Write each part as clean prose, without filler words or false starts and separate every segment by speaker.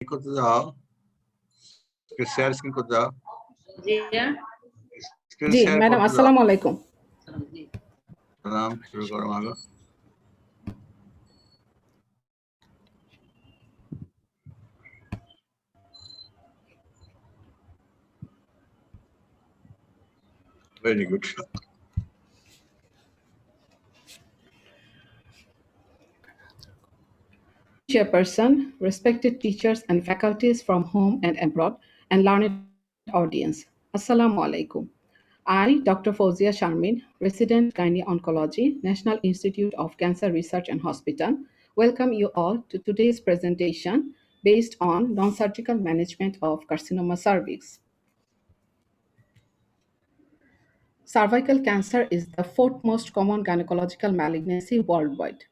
Speaker 1: করতে যাও, share screen করতে যাও।
Speaker 2: জি ম্যাডাম, আসসালামু আলাইকুম।
Speaker 1: সালাম, শুরু করো মাগো। Very good.
Speaker 2: Chairperson, respected teachers and faculties from home and abroad, and learned audience. Assalamu alaikum. I, Dr. Fawzia Sharmin, Resident Gynae Oncology, National Institute of Cancer Research and Hospital, welcome you all to today's presentation based on non-surgical management of carcinoma cervix. Cervical cancer is the fourth most common gynecological malignancy worldwide.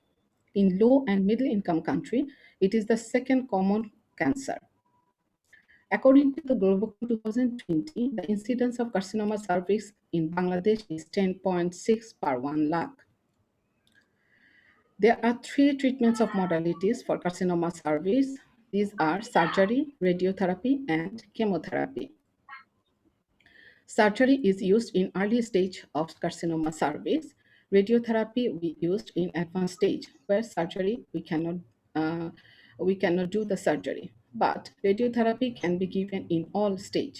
Speaker 2: In low and middle income country, it is the second common cancer. According to the Globocon 2020, the incidence of carcinoma cervix in Bangladesh is 10.6 per 1 lakh. There are three treatments of modalities for carcinoma cervix. These are surgery, radiotherapy, and chemotherapy. Surgery is used in early stage of carcinoma cervix. Radiotherapy we used in advanced stage, where surgery we cannot do the surgery, but radiotherapy can be given in all stage.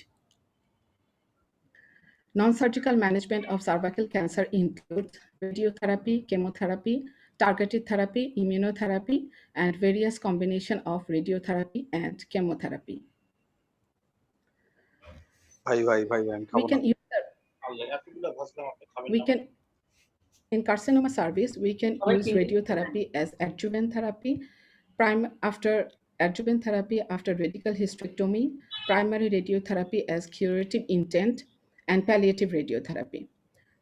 Speaker 2: Non-surgical management of cervical cancer includes radiotherapy, chemotherapy, targeted therapy, immunotherapy, and various combination of radiotherapy and chemotherapy. In carcinoma cervix, we can use radiotherapy as adjuvant therapy, adjuvant therapy after radical hysterectomy, primary radiotherapy as curative intent, and palliative radiotherapy.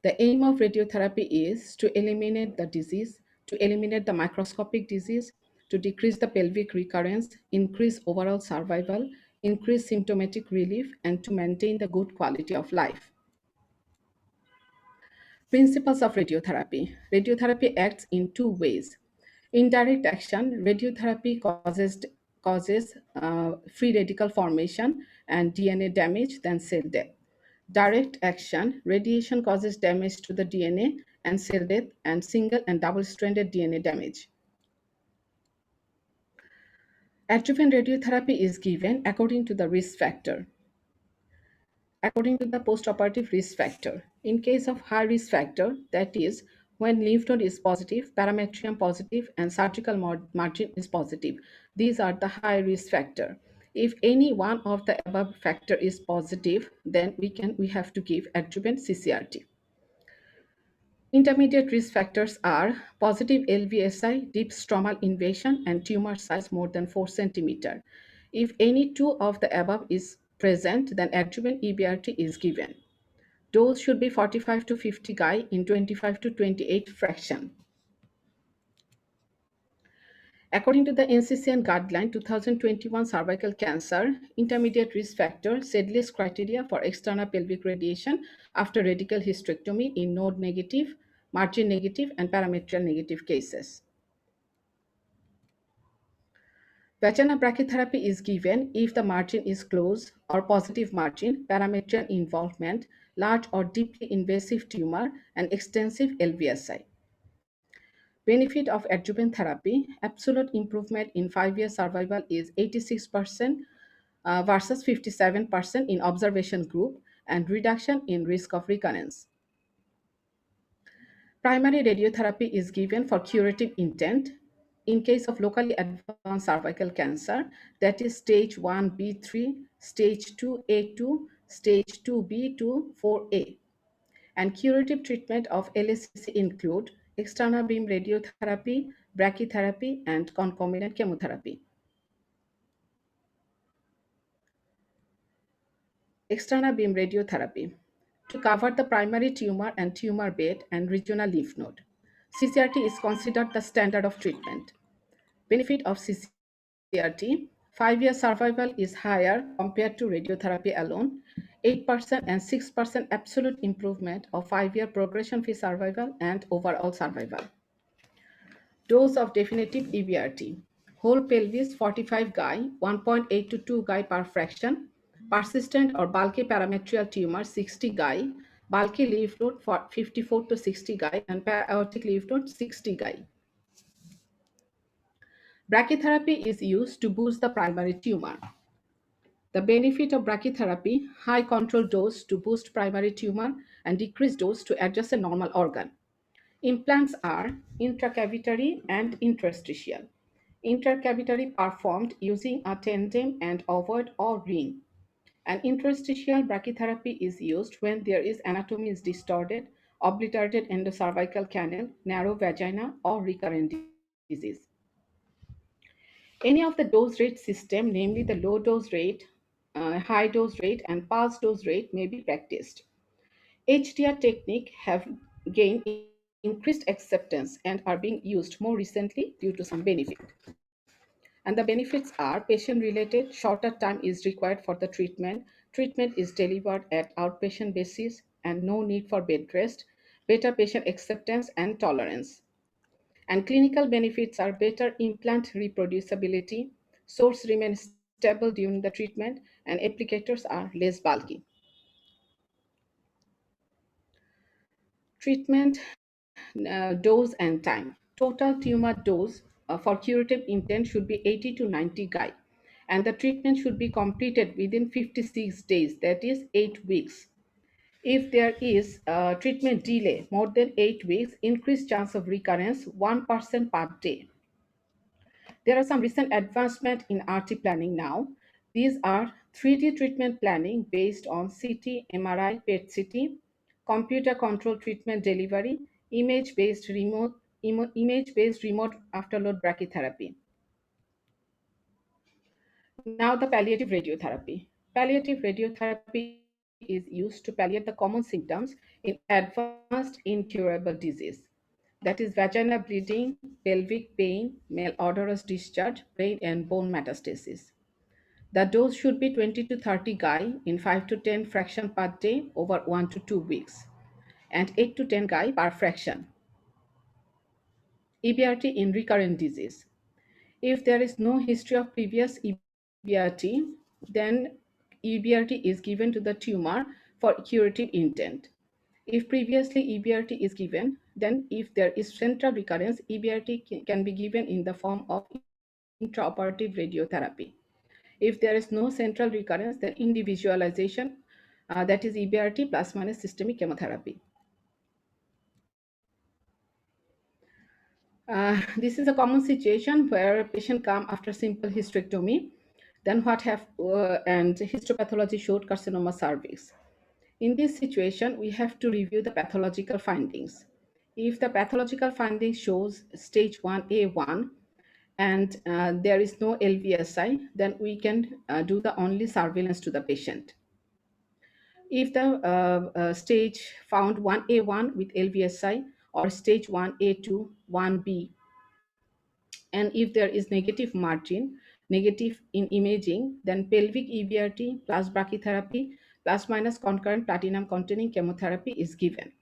Speaker 2: The aim of radiotherapy is to eliminate the disease, to eliminate the microscopic disease, to decrease the pelvic recurrence, increase overall survival, increase symptomatic relief, and to maintain the good quality of life. Principles of radiotherapy. Radiotherapy acts in two ways. Indirect action, radiotherapy causes free radical formation and DNA damage, then cell death. Direct action, radiation causes damage to the DNA and cell death and single and double-stranded DNA damage. Adjuvant radiotherapy is given according to the risk factor. According to the postoperative risk factor. In case of high risk factor, that is, when lymph node is positive, parametrium positive, and surgical margin is positive, these are the high risk factor. If any one of the above factor is positive, then we have to give adjuvant CCRT. Intermediate risk factors are positive LVSI, deep stromal invasion, and tumor size more than 4 centimeter. If any two of the above is present, then adjuvant EBRT is given. Dose should be 45 to 50 Gui in 25 to 28 fraction. According to the NCCN guideline 2021 cervical cancer, intermediate risk factor SEDLIS criteria for external pelvic radiation after radical hysterectomy in node negative, margin negative, and parametrial negative cases. Vaginal brachytherapy is given if the margin is closed or positive margin, parametrial involvement, large or deeply invasive tumor, and extensive LVSI. Benefit of adjuvant therapy, absolute improvement in 5-year survival is 86% versus 57% in observation group, and reduction in risk of recurrence. Primary radiotherapy is given for curative intent in case of locally advanced cervical cancer, that is stage 1B3, stage 2A2, stage 2B to 4A. And curative treatment of LSCC include external beam radiotherapy, brachytherapy, and concomitant chemotherapy. External beam radiotherapy to cover the primary tumor and tumor bed and regional lymph node. CCRT is considered the standard of treatment. Benefit of CCRT, 5-year survival is higher compared to radiotherapy alone, 8% and 6% absolute improvement of 5-year progression-free survival and overall survival. Dose of definitive EBRT. whole pelvis 45 Guy, 1.8 to 2 Guy per fraction, persistent or bulky parametrial tumor 60 Guy, bulky lymph node for 54 to 60 Guy, and aortic lymph node 60 Guy. Brachytherapy is used to boost the primary tumor. The benefit of brachytherapy: high control dose to boost primary tumor and decreased dose to adjust a normal organ. Implants are intracavitary and interstitial. Intracavitary performed using a tandem and ovoid or ring. An interstitial brachytherapy is used when there is anatomy is distorted, obliterated endocervical canal, narrow vagina, or recurrent disease. Any of the dose rate system, namely the low dose rate, high dose rate, and pulse dose rate, may be practiced. HDR technique have gained increased acceptance and are being used more recently due to some benefit. And the benefits are patient-related: shorter time is required for the treatment, treatment is delivered at outpatient basis, and no need for bed rest, better patient acceptance and tolerance. And clinical benefits are better implant reproducibility, source remains stable during the treatment, and applicators are less bulky. Treatment dose and time. Total tumor dose for curative intent should be 80 to 90 Guy, and the treatment should be completed within 56 days, that is 8 weeks. If there is treatment delay more than 8 weeks, increased chance of recurrence 1% per day. There are some recent advancements in RT planning now. These are 3D treatment planning based on CT, MRI, PET-CT, computer-controlled treatment delivery, image-based remote afterload brachytherapy. Now the palliative radiotherapy. Palliative radiotherapy is used to palliate the common symptoms in advanced incurable disease. That is vaginal bleeding, pelvic pain, malodorous discharge, brain and bone metastasis. The dose should be 20 to 30 Guy in 5 to 10 fraction per day over 1 to 2 weeks, and 8 to 10 Guy per fraction. EBRT in recurrent disease. If there is no history of previous EBRT, then EBRT is given to the tumor for curative intent. If previously EBRT is given, then if there is central recurrence, EBRT can be given in the form of intraoperative radiotherapy. If there is no central recurrence, then individualization, that is EBRT plus minus systemic chemotherapy. This is a common situation where a patient come after simple hysterectomy, then what have and histopathology showed carcinoma cervix. In this situation, we have to review the pathological findings. If the pathological findings shows stage 1A1 and there is no LVSI, then we can do the only surveillance to the patient. If the stage found 1A1 with LVSI or stage 1A2, 1B, and if there is negative margin, negative in imaging, then pelvic EBRT plus brachytherapy plus minus concurrent platinum containing chemotherapy is given.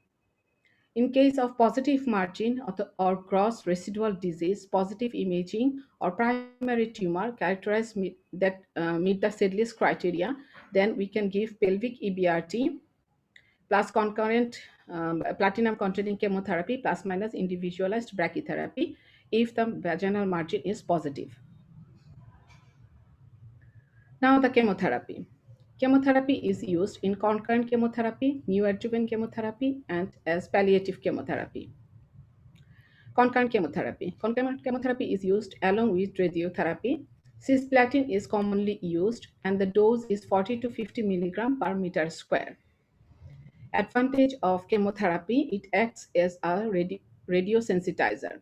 Speaker 2: In case of positive margin or gross residual disease, positive imaging, or primary tumor characterized meet the Sedley's criteria, then we can give pelvic EBRT plus concurrent platinum containing chemotherapy plus minus individualized brachytherapy if the vaginal margin is positive. Now the chemotherapy. Chemotherapy is used in concurrent chemotherapy, neoadjuvant chemotherapy, and as palliative chemotherapy. Concurrent chemotherapy. Concurrent chemotherapy is used along with radiotherapy. Cisplatin is commonly used and the dose is 40 to 50 milligram per meter square. Advantage of chemotherapy: it acts as a radiosensitizer.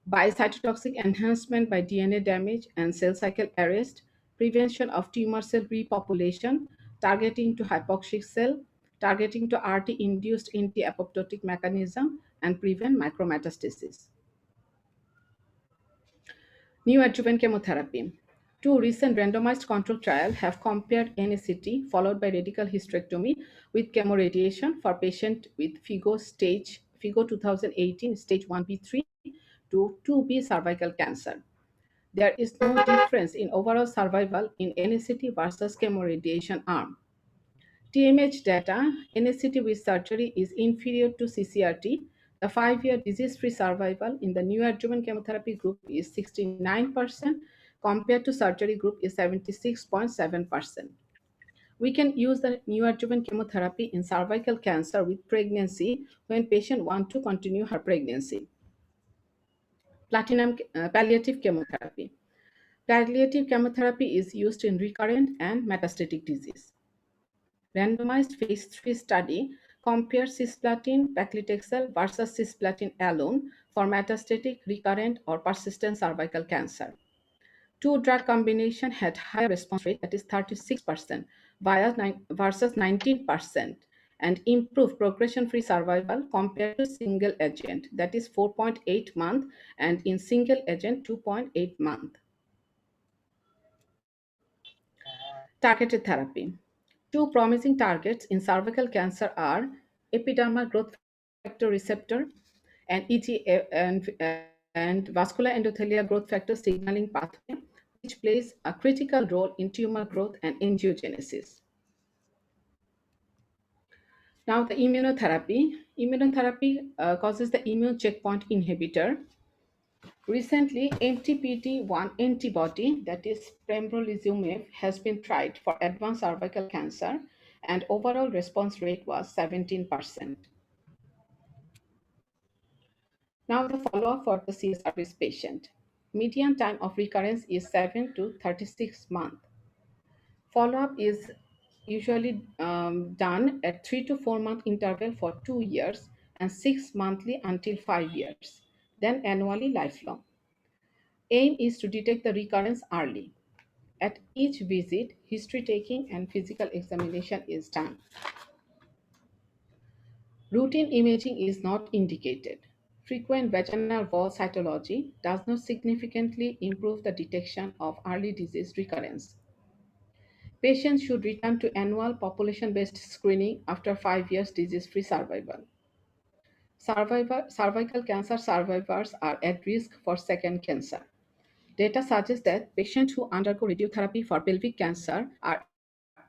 Speaker 2: By cytotoxic enhancement by DNA damage and cell cycle arrest, prevention of tumor cell repopulation, targeting to hypoxic cell, targeting to RT-induced anti-apoptotic mechanism, and prevent micrometastasis. Neoadjuvant chemotherapy. Two recent randomized control trials have compared NACT followed by radical hysterectomy with chemoradiation for patients with FIGO 2018 stage 1B3 to 2B cervical cancer. There is no difference in overall survival in NSCT versus chemoradiation arm. TMH data, NSCT with surgery is inferior to CCRT. The 5-year disease-free survival in the neoadjuvant chemotherapy group is 69%, compared to surgery group is 76.7%. We can use the neoadjuvant chemotherapy in cervical cancer with pregnancy when patient want to continue her pregnancy. Palliative chemotherapy. Palliative chemotherapy is used in recurrent and metastatic disease. Randomized phase 3 study compares cisplatin paclitaxel versus cisplatin alone for metastatic, recurrent, or persistent cervical cancer. Two drug combination had higher response rate, that is 36% versus 19%, and improved progression-free survival compared to single agent, that is 4.8 month, and in single agent 2.8 month. Targeted therapy. Two promising targets in cervical cancer are epidermal growth factor receptor and and vascular endothelial growth factor signaling pathway, which plays a critical role in tumor growth and angiogenesis. Now, the immunotherapy. Immunotherapy causes the immune checkpoint inhibitor. Recently, anti-PD-1 antibody, that is pembrolizumab, has been tried for advanced cervical cancer, and overall response rate was 17%. Now, the follow-up for the CSRS patient. Median time of recurrence is 7 to 36 months. Follow-up is usually done at 3 to 4 month interval for 2 years and 6 monthly until 5 years, then annually lifelong. Aim is to detect the recurrence early. At each visit, history taking and physical examination is done. Routine imaging is not indicated. Frequent vaginal wall cytology does not significantly improve the detection of early disease recurrence. Patients should return to annual population-based screening after 5 years disease-free survival. Cervical cancer survivors are at risk for second cancer. Data suggests that patients who undergo radiotherapy for pelvic cancer are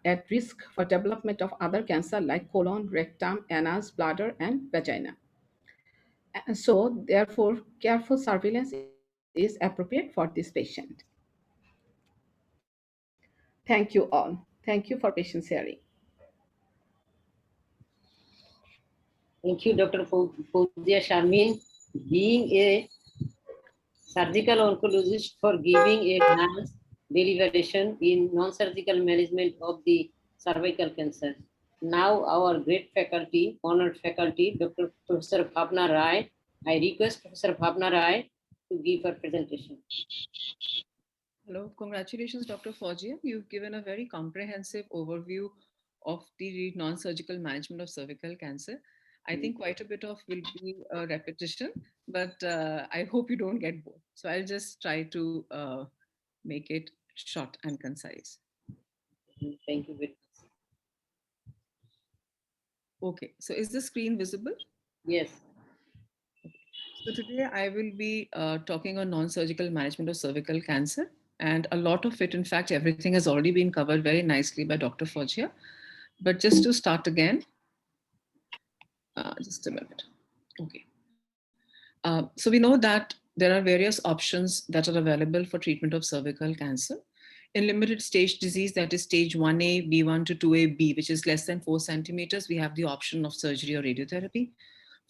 Speaker 2: at risk for development of other cancer like colon, rectum, anus, bladder, and vagina. And so, therefore, careful surveillance is appropriate for this patient. Thank you all. Thank you for patience hearing.
Speaker 3: Thank you, Dr. Fouzia Sharmin, being a surgical oncologist for giving a enhanced deliberation in non-surgical management of the cervical cancer. Now our great faculty, honored faculty, Dr. Professor Bhavna Rai. I request Professor Bhavna Rai to give her presentation.
Speaker 4: Hello, congratulations, Dr. Fouzia. You've given a very comprehensive overview of the non-surgical management of cervical cancer. I think quite a bit of will be a repetition, but I hope you don't get bored. So I'll just try to make it short and concise.
Speaker 3: Thank you very much.
Speaker 4: Okay, so is the screen visible?
Speaker 3: Yes.
Speaker 4: So today I will be talking on non-surgical management of cervical cancer. And a lot of it, in fact, everything has already been covered very nicely by Dr. Fouzia. But just to start again, just a minute. Okay. So we know that there are various options that are available for treatment of cervical cancer. In limited stage disease, that is stage 1A, B1 to 2A, which is less than 4 centimeters, we have the option of surgery or radiotherapy.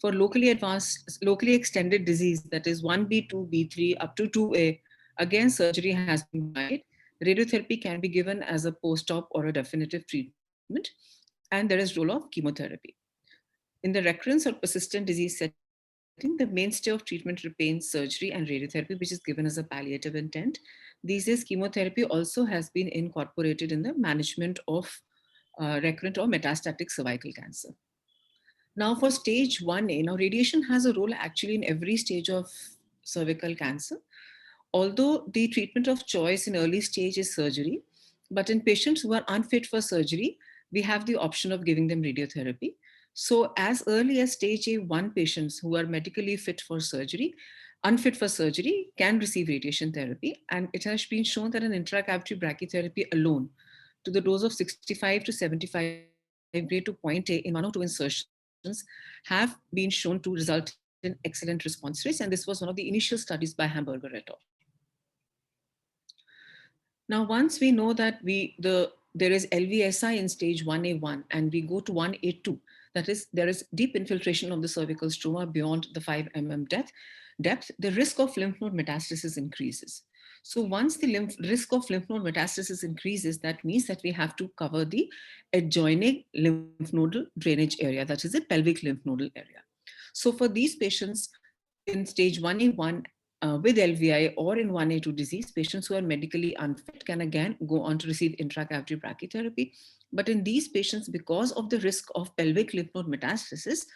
Speaker 4: For locally advanced, locally extended disease, that is 1B, 2B3 up to 2A, again, surgery has been tried. Radiotherapy can be given as a post-op or a definitive treatment, and there is role of chemotherapy. In the recurrence or persistent disease setting, the mainstay of treatment remains surgery and radiotherapy, which is given as a palliative intent. These days, chemotherapy also has been incorporated in the management of recurrent or metastatic cervical cancer. Now for stage 1A, now radiation has a role actually in every stage of cervical cancer. Although the treatment of choice in early stage is surgery, but in patients who are unfit for surgery, we have the option of giving them radiotherapy. So as early as stage A1 patients who are medically fit for surgery, unfit for surgery can receive radiation therapy. And it has been shown that an intracavity brachytherapy alone to the dose of 65 to 75 gray to point A in 1 or 2 insertions have been shown to result in excellent response rates. And this was one of the initial studies by Hamburger et al. Now, once we know that there is LVSI in stage 1A1 and we go to 1A2, that is, there is deep infiltration of the cervical stroma beyond the 5 mm depth, the risk of lymph node metastasis increases. So once the risk of lymph node metastasis increases, that means that we have to cover the adjoining lymph nodal drainage area, that is the pelvic lymph nodal area. So for these patients in stage 1A1 with LVI or in 1A2 disease, patients who are medically unfit can again go on to receive intracavity brachytherapy. But in these patients, because of the risk of pelvic lymph node metastasis,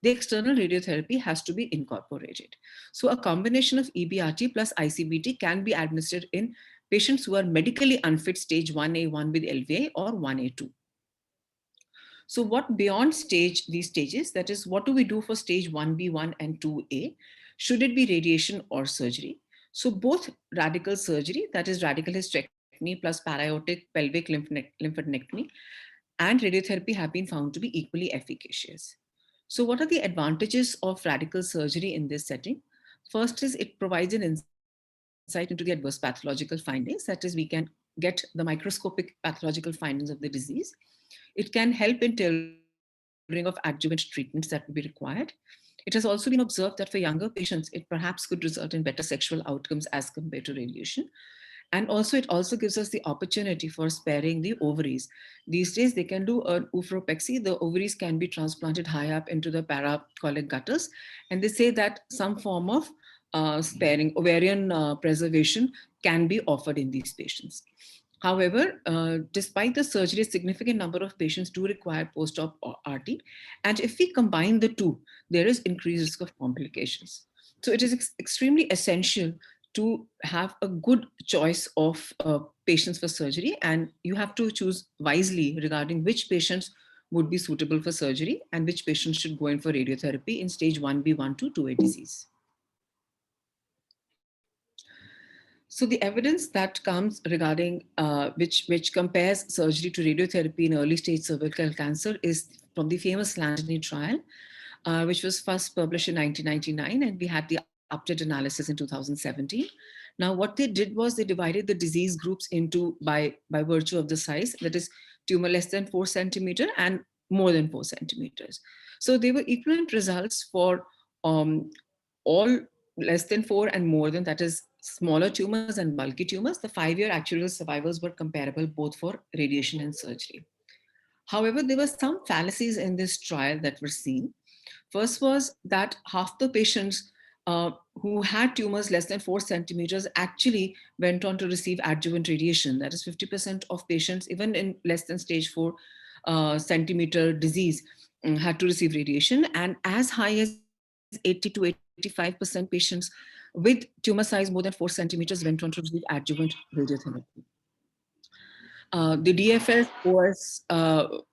Speaker 4: the external radiotherapy has to be incorporated. So a combination of EBRT plus ICBT can be administered in patients who are medically unfit stage 1A1 with LVI or 1A2. So what beyond these stages, that is, what do we do for stage 1B1 and 2A? Should it be radiation or surgery? So both radical surgery, that is radical hysterectomy plus para-aortic pelvic lymphadenectomy, and radiotherapy have been found to be equally efficacious. So what are the advantages of radical surgery in this setting? First is it provides an insight into the adverse pathological findings. That is, we can get the microscopic pathological findings of the disease. It can help in tailoring of adjuvant treatments that will be required. It has also been observed that for younger patients, it perhaps could result in better sexual outcomes as compared to radiation. And also, it also gives us the opportunity for sparing the ovaries. These days, they can do an oophoropexy. The ovaries can be transplanted high up into the paracolic gutters. And they say that some form of sparing ovarian preservation can be offered in these patients. However, despite the surgery, a significant number of patients do require post-op RT. And if we combine the two, there is increased risk of complications. So it is extremely essential to have a good choice of patients for surgery, and you have to choose wisely regarding which patients would be suitable for surgery and which patients should go in for radiotherapy in stage 1B1 to 2A disease. So the evidence that comes regarding which compares surgery to radiotherapy in early stage cervical cancer is from the famous Landini trial, which was first published in 1999, and we had the updated analysis in 2017. Now, what they did was they divided the disease groups into by virtue of the size, that is tumor less than 4 centimeters and more than 4 centimeters. So they were equivalent results for all less than 4 and more than, that is smaller tumors and bulky tumors. The 5-year actuarial survivors were comparable both for radiation and surgery. However, there were some fallacies in this trial that were seen. First was that half the patients who had tumors less than 4 centimeters actually went on to receive adjuvant radiation. That is 50% of patients, even in less than stage 4 centimeter disease, had to receive radiation. And as high as 80 to 85% patients with tumor size more than 4 centimeters went on to receive adjuvant radiotherapy. The DFS OS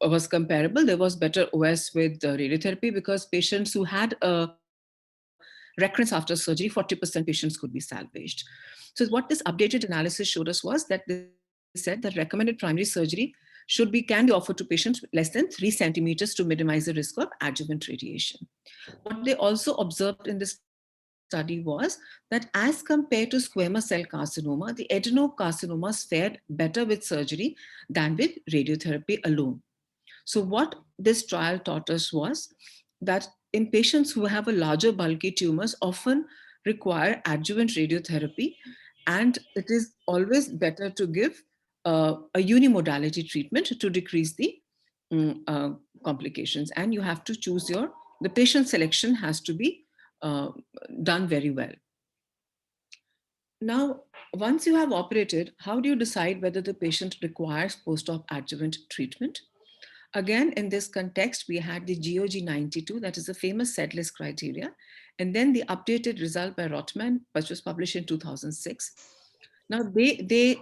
Speaker 4: was comparable. There was better OS with radiotherapy because patients who had a recurrence after surgery, 40% patients could be salvaged. So what this updated analysis showed us was that they said that recommended primary surgery can be offered to patients less than 3 centimeters to minimize the risk of adjuvant radiation. What they also observed in this study was that as compared to squamous cell carcinoma, the adenocarcinomas fared better with surgery than with radiotherapy alone. So what this trial taught us was that in patients who have a larger bulky tumors often require adjuvant radiotherapy, and it is always better to give a unimodality treatment to decrease the complications. And you have to choose the patient selection has to be done very well. Now, once you have operated, how do you decide whether the patient requires post-op adjuvant treatment? Again, in this context, we had the GOG 92, that is the famous SEDLIS criteria, and then the updated result by Rotman, which was published in 2006. Now, they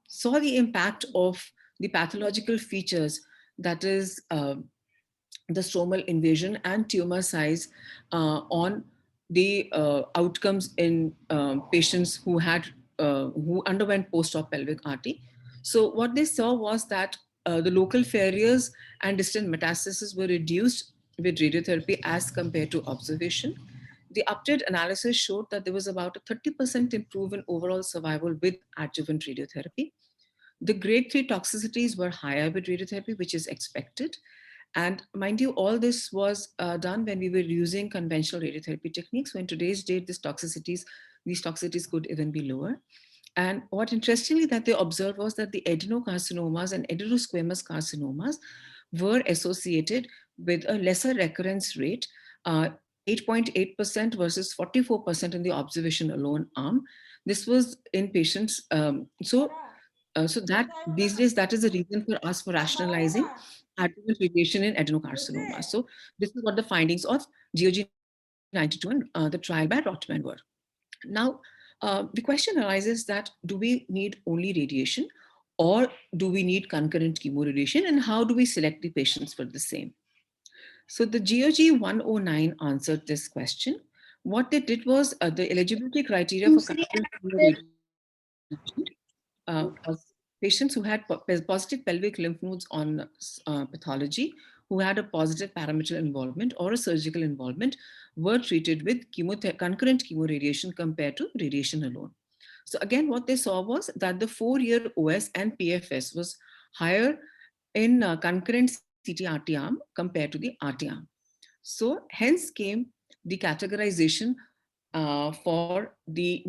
Speaker 4: saw the impact of the pathological features, that is the stromal invasion and tumor size on the outcomes in patients who underwent post-op pelvic RT. So what they saw was that the local failures and distant metastasis were reduced with radiotherapy as compared to observation. The updated analysis showed that there was about a 30% improvement in overall survival with adjuvant radiotherapy. The grade 3 toxicities were higher with radiotherapy, which is expected. And mind you, all this was done when we were using conventional radiotherapy techniques. So in today's date, these toxicities could even be lower. And what interestingly that they observed was that the adenocarcinomas and adenosquamous carcinomas were associated with a lesser recurrence rate, 8.8% versus 44% in the observation alone arm. This was in patients. So that these days, that is the reason for us for rationalizing adjuvant radiation in adenocarcinoma. So this is what the findings of GOG 92 and the trial by Rotman were. Now, the question arises that do we need only radiation or do we need concurrent chemoradiation, and how do we select the patients for the same? So the GOG 109 answered this question. What they did was the eligibility criteria for concurrent chemoradiation was patients who had positive pelvic lymph nodes on pathology, who had a positive parameter involvement or a surgical involvement, were treated with concurrent chemoradiation compared to radiation alone. So again, what they saw was that the 4-year OS and PFS was higher in concurrent CT-RT arm compared to the RT arm. So hence came the categorization for the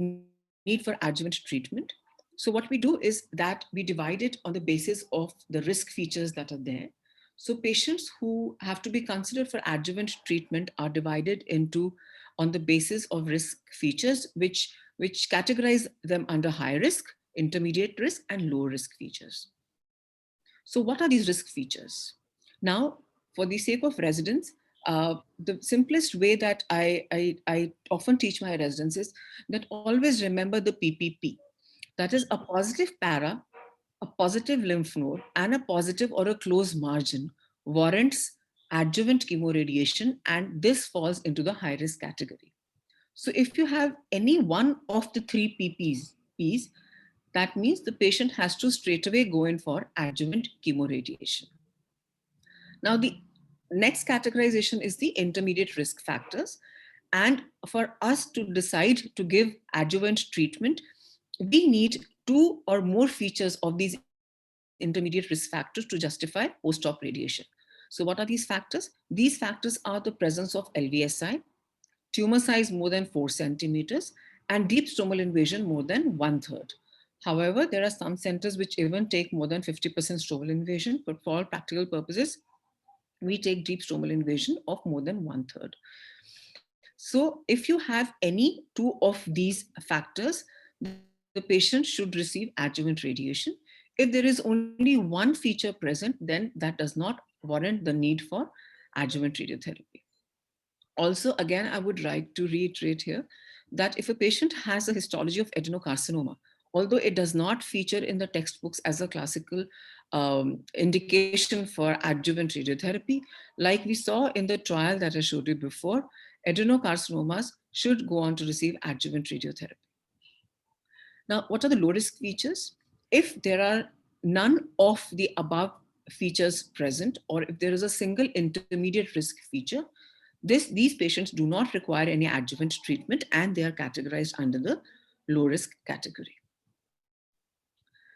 Speaker 4: need for adjuvant treatment. So what we do is that we divide it on the basis of the risk features that are there. So patients who have to be considered for adjuvant treatment are divided into on the basis of risk features, which categorize them under high risk, intermediate risk, and low risk features. So what are these risk features? Now, for the sake of residents, the simplest way that I often teach my residents is that always remember the PPP. That is a positive para, a positive lymph node, and a positive or a close margin warrants adjuvant chemoradiation, and this falls into the high risk category. So if you have any one of the 3 PPs, that means the patient has to straightaway go in for adjuvant chemoradiation. Now the next categorization is the intermediate risk factors. And for us to decide to give adjuvant treatment, we need 2 or more features of these intermediate risk factors to justify post-op radiation. So what are these factors? These factors are the presence of LVSI, tumor size more than 4 centimeters, and deep stromal invasion more than 1/3. However, there are some centers which even take more than 50% stromal invasion, but for all practical purposes, we take deep stromal invasion of more than 1/3. So if you have any 2 of these factors, the patient should receive adjuvant radiation. If there is only one feature present, then that does not warrant the need for adjuvant radiotherapy. Also, again, I would like to reiterate here that if a patient has a histology of adenocarcinoma, although it does not feature in the textbooks as a classical indication for adjuvant radiotherapy, like we saw in the trial that I showed you before, adenocarcinomas should go on to receive adjuvant radiotherapy. Now, what are the low risk features? If there are none of the above features present, or if there is a single intermediate risk feature, these patients do not require any adjuvant treatment and they are categorized under the low risk category.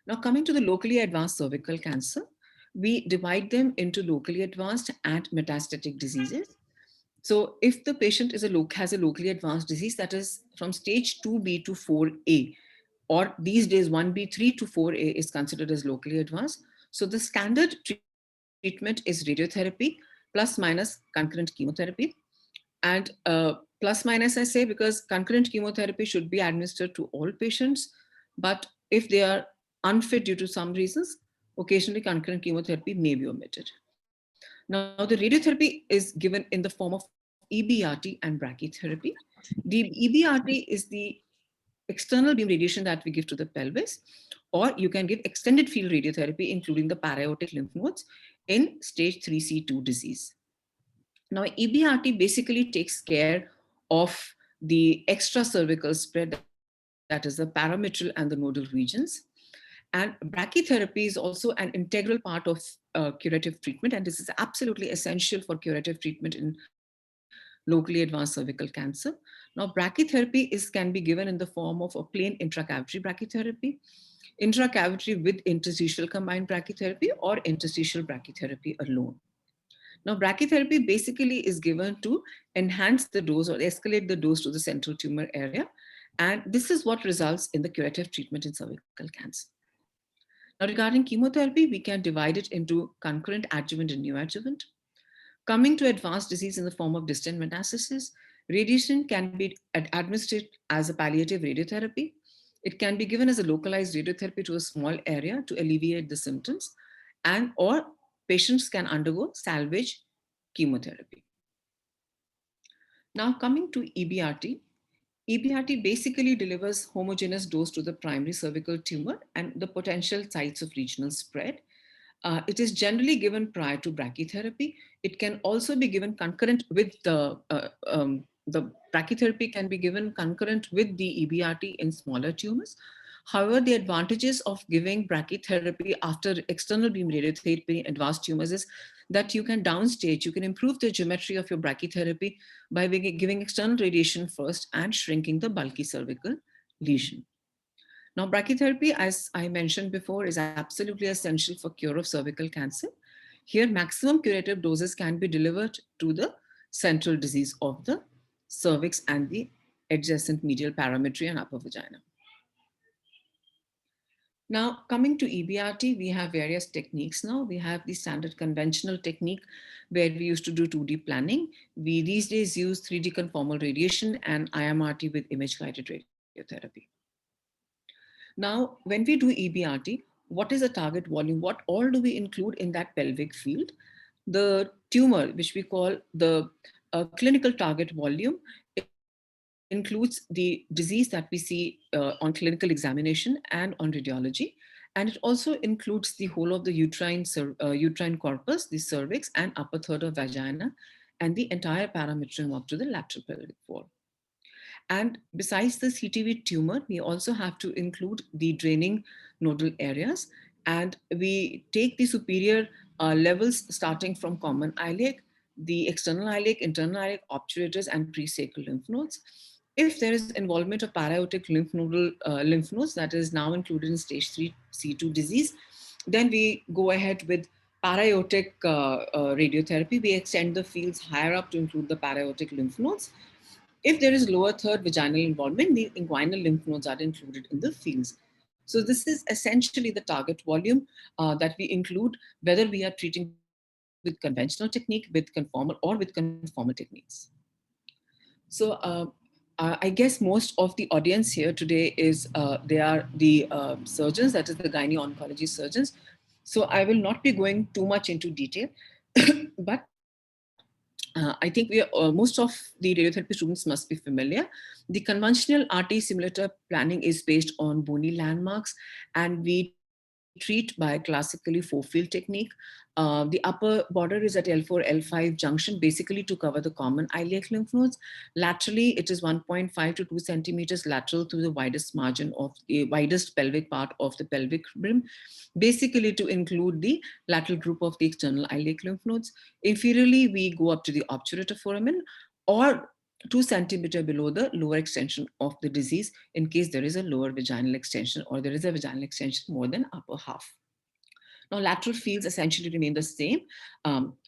Speaker 4: Now, coming to the locally advanced cervical cancer, we divide them into locally advanced and metastatic diseases. So if the patient has a locally advanced disease, that is from stage 2B to 4A, or these days 1B3 to 4A is considered as locally advanced. So the standard treatment is radiotherapy plus minus concurrent chemotherapy. And plus minus I say because concurrent chemotherapy should be administered to all patients, but if they are unfit due to some reasons, occasionally concurrent chemotherapy may be omitted. Now the radiotherapy is given in the form of EBRT and brachytherapy. The EBRT is the external beam radiation that we give to the pelvis, or you can give extended field radiotherapy, including the para-aortic lymph nodes in stage 3C2 disease. Now, EBRT basically takes care of the extracervical spread, that is the parametral and the nodal regions. And brachytherapy is also an integral part of curative treatment, and this is absolutely essential for curative treatment in locally advanced cervical cancer. Now, brachytherapy can be given in the form of a plain intracavitary brachytherapy, intracavitary with interstitial combined brachytherapy, or interstitial brachytherapy alone. Now, brachytherapy basically is given to enhance the dose or escalate the dose to the central tumor area. And this is what results in the curative treatment in cervical cancer. Now, regarding chemotherapy, we can divide it into concurrent, adjuvant, and neoadjuvant. Coming to advanced disease in the form of distant metastasis, radiation can be administered as a palliative radiotherapy. It can be given as a localized radiotherapy to a small area to alleviate the symptoms, or patients can undergo salvage chemotherapy. Now, coming to EBRT, EBRT basically delivers homogeneous dose to the primary cervical tumor and the potential sites of regional spread. It is generally given prior to brachytherapy. It can also be given concurrent with the brachytherapy can be given concurrent with the EBRT in smaller tumors. However, the advantages of giving brachytherapy after external beam radiotherapy in advanced tumors is that you can downstage, you can improve the geometry of your brachytherapy by giving external radiation first and shrinking the bulky cervical lesion. Now, brachytherapy, as I mentioned before, is absolutely essential for cure of cervical cancer. Here, maximum curative doses can be delivered to the central disease of the cervix and the adjacent medial parametry and upper vagina. Now, coming to EBRT, we have various techniques now. We have the standard conventional technique where we used to do 2D planning. We these days use 3D conformal radiation and IMRT with image-guided radiotherapy. Now, when we do EBRT, what is the target volume? What all do we include in that pelvic field? The tumor, which we call the clinical target volume, includes the disease that we see on clinical examination and on radiology. And it also includes the whole of the uterine corpus, the cervix and upper third of vagina, and the entire parametrium up to the lateral pelvic wall. And besides the CTV tumor, we also have to include the draining nodal areas. And we take the superior levels starting from common iliac, the external iliac, internal iliac, obturators, and presacral lymph nodes. If there is involvement of para-aortic lymph nodes that is now included in stage 3 C2 disease, then we go ahead with para-aortic radiotherapy. We extend the fields higher up to include the para-aortic lymph nodes. If there is lower third vaginal involvement, the inguinal lymph nodes are included in the fields. So this is essentially the target volume that we include, whether we are treating with conventional technique, with conformal, or with conformal techniques. So I guess most of the audience here today is, they are the surgeons, that is the gynae oncology surgeons. So I will not be going too much into detail, but I think most of the radiotherapy students must be familiar. The conventional RT simulator planning is based on bony landmarks, and we treat by classically 4-field technique. The upper border is at L4, L5 junction, basically to cover the common iliac lymph nodes. Laterally, it is 1.5 to 2 centimeters lateral to the widest margin of the widest pelvic part of the pelvic rim, basically to include the lateral group of the external iliac lymph nodes. Inferiorly, we go up to the obturator foramen, or 2 centimeters below the lower extension of the disease in case there is a lower vaginal extension or there is a vaginal extension more than upper half. Now, lateral fields essentially remain the same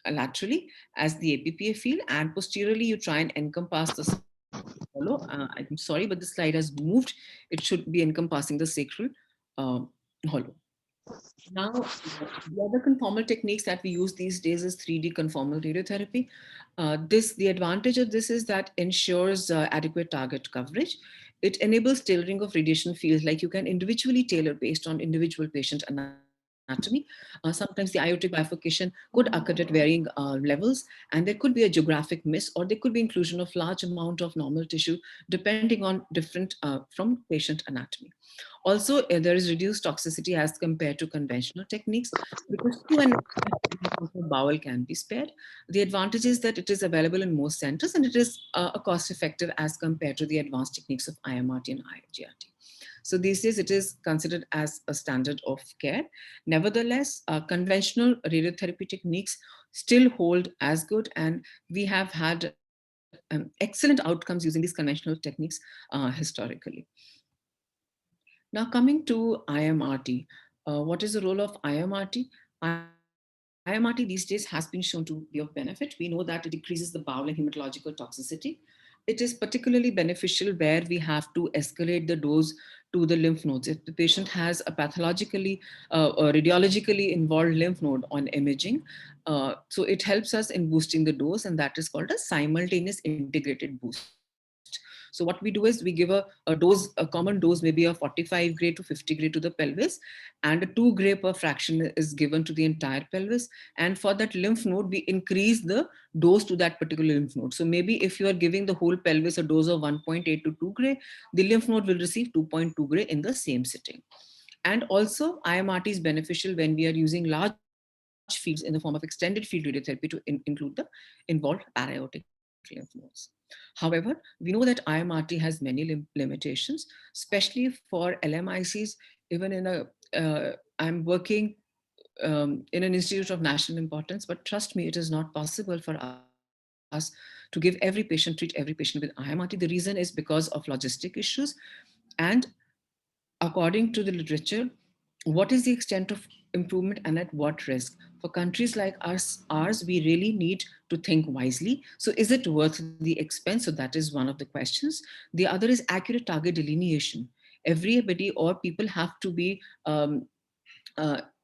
Speaker 4: laterally as the APPA field, and posteriorly you try and encompass the hollow. I'm sorry, but the slide has moved. It should be encompassing the sacral hollow. Now, the other conformal techniques that we use these days is 3D conformal radiotherapy. The advantage of this is that ensures adequate target coverage. It enables tailoring of radiation fields, like you can individually tailor based on individual patient anatomy. Sometimes the aortic bifurcation could occur at varying levels, and there could be a geographic miss, or there could be inclusion of large amount of normal tissue depending on different from patient anatomy. Also, there is reduced toxicity as compared to conventional techniques because to an extent, bowel can be spared. The advantage is that it is available in most centers, and it is cost effective as compared to the advanced techniques of IMRT and IGRT. So these days it is considered as a standard of care. Nevertheless, conventional radiotherapy techniques still hold as good, and we have had excellent outcomes using these conventional techniques historically. Now coming to IMRT, what is the role of IMRT? IMRT these days has been shown to be of benefit. We know that it decreases the bowel and hematological toxicity. It is particularly beneficial where we have to escalate the dose to the lymph nodes. If the patient has a pathologically or radiologically involved lymph node on imaging, so it helps us in boosting the dose, and that is called a simultaneous integrated boost. So what we do is we give a dose, a common dose, maybe a 45 gray to 50 gray to the pelvis, and a 2 gray per fraction is given to the entire pelvis. And for that lymph node, we increase the dose to that particular lymph node. So maybe if you are giving the whole pelvis a dose of 1.8 to 2 gray, the lymph node will receive 2.2 gray in the same sitting. And also IMRT is beneficial when we are using large fields in the form of extended field radiotherapy to include the involved para-aortic lymph nodes. However, we know that IMRT has many limitations, especially for LMICs. Even in I'm working in an institute of national importance, but trust me, it is not possible for us to give every patient, treat every patient with IMRT. The reason is because of logistic issues. And according to the literature, what is the extent of improvement and at what risk? For countries like ours, we really need to think wisely. So is it worth the expense? So that is one of the questions. The other is accurate target delineation. Everybody or people have to be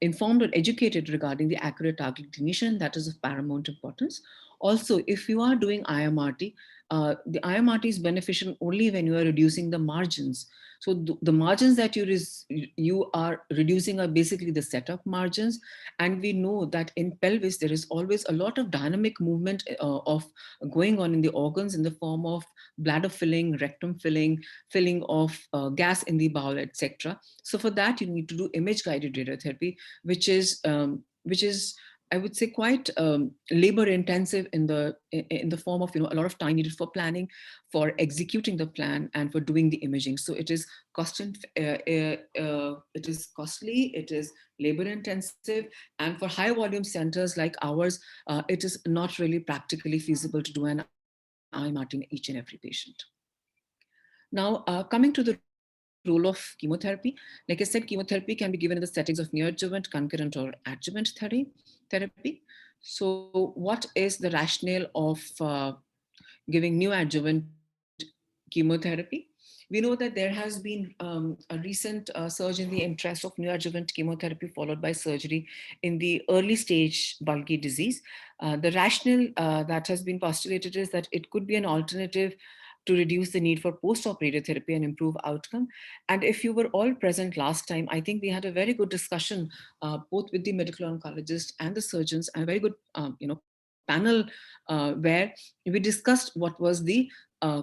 Speaker 4: informed or educated regarding the accurate target delineation. That is of paramount importance. Also, if you are doing IMRT, the IMRT is beneficial only when you are reducing the margins. So the margins that you are reducing are basically the setup margins. And we know that in pelvis, there is always a lot of dynamic movement of going on in the organs in the form of bladder filling, rectum filling, filling of gas in the bowel, etc. So for that, you need to do image-guided radiotherapy, which is I would say quite labor intensive in the form of a lot of time needed for planning, for executing the plan, and for doing the imaging. So it is it is costly, it is labor intensive, and for high volume centers like ours, it is not really practically feasible to do an IMRT in each and every patient. Now, coming to the role of chemotherapy. Like I said, chemotherapy can be given in the settings of neoadjuvant, concurrent, or adjuvant therapy. So what is the rationale of giving neoadjuvant chemotherapy? We know that there has been a recent surge in the interest of neoadjuvant chemotherapy followed by surgery in the early stage bulky disease. The rationale that has been postulated is that it could be an alternative to reduce the need for post-op radiotherapy and improve outcome. And if you were all present last time, I think we had a very good discussion, both with the medical oncologist and the surgeons, and a very good panel where we discussed what was the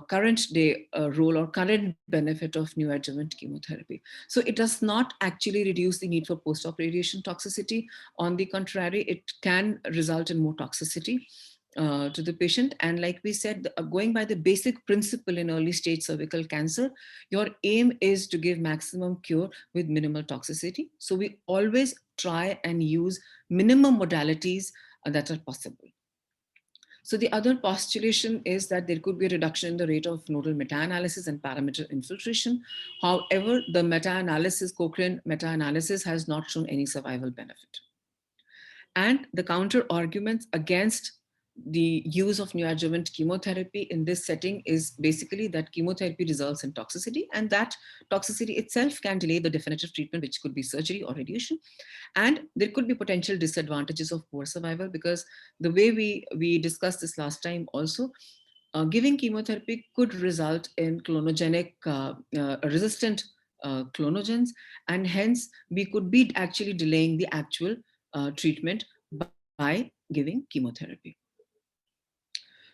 Speaker 4: current day role or current benefit of neoadjuvant chemotherapy. So it does not actually reduce the need for post-op radiation toxicity. On the contrary, it can result in more toxicity to the patient. And like we said, going by the basic principle in early stage cervical cancer, your aim is to give maximum cure with minimal toxicity. So we always try and use minimum modalities that are possible. So the other postulation is that there could be a reduction in the rate of nodal meta-analysis and parameter infiltration. However, the meta-analysis, Cochrane meta-analysis, has not shown any survival benefit. And the counter arguments against the use of neoadjuvant chemotherapy in this setting is basically that chemotherapy results in toxicity, and that toxicity itself can delay the definitive treatment, which could be surgery or radiation. And there could be potential disadvantages of poor survival, because the way we discussed this last time also, giving chemotherapy could result in clonogenic resistant clonogens, and hence we could be actually delaying the actual treatment by giving chemotherapy.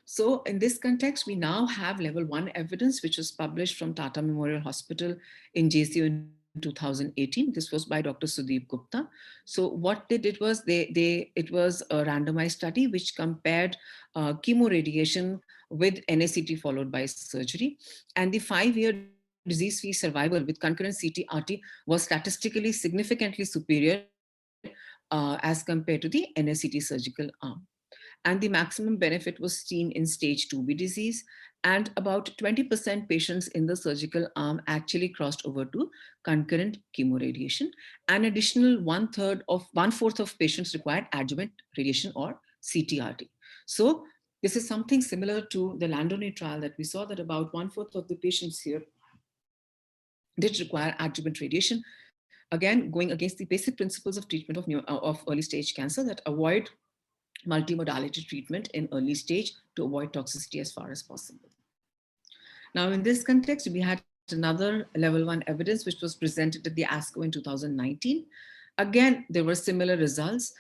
Speaker 4: So in this context, we now have level 1 evidence, which was published from Tata Memorial Hospital in JCO in 2018. This was by Dr. Sudeep Gupta. So what they did was it was a randomized study which compared chemoradiation with NACT followed by surgery. And the 5-year disease-free survival with concurrent CT-RT was statistically significantly superior as compared to the NACT surgical arm. And the maximum benefit was seen in stage 2B disease, and about 20% patients in the surgical arm actually crossed over to concurrent chemoradiation. An additional one-fourth of patients required adjuvant radiation or CT-RT. So this is something similar to the Landone trial that we saw, that about 1/4 of the patients here did require adjuvant radiation. Again, going against the basic principles of treatment of early stage cancer, that avoid multimodality treatment in early stage to avoid toxicity as far as possible. Now, in this context, we had another level 1 evidence, which was presented at the ASCO in 2019. Again, there were similar results.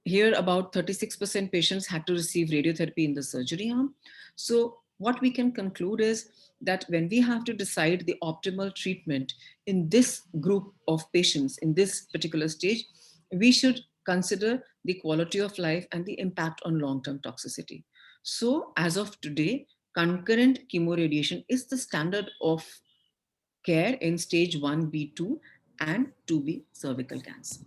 Speaker 4: Here, about 36% patients had to receive radiotherapy in the surgery arm. So what we can conclude is that when we have to decide the optimal treatment in this group of patients in this particular stage, we should consider the quality of life and the impact on long-term toxicity. So as of today, concurrent chemoradiation is the standard of care in stage 1B2 and 2B cervical cancer.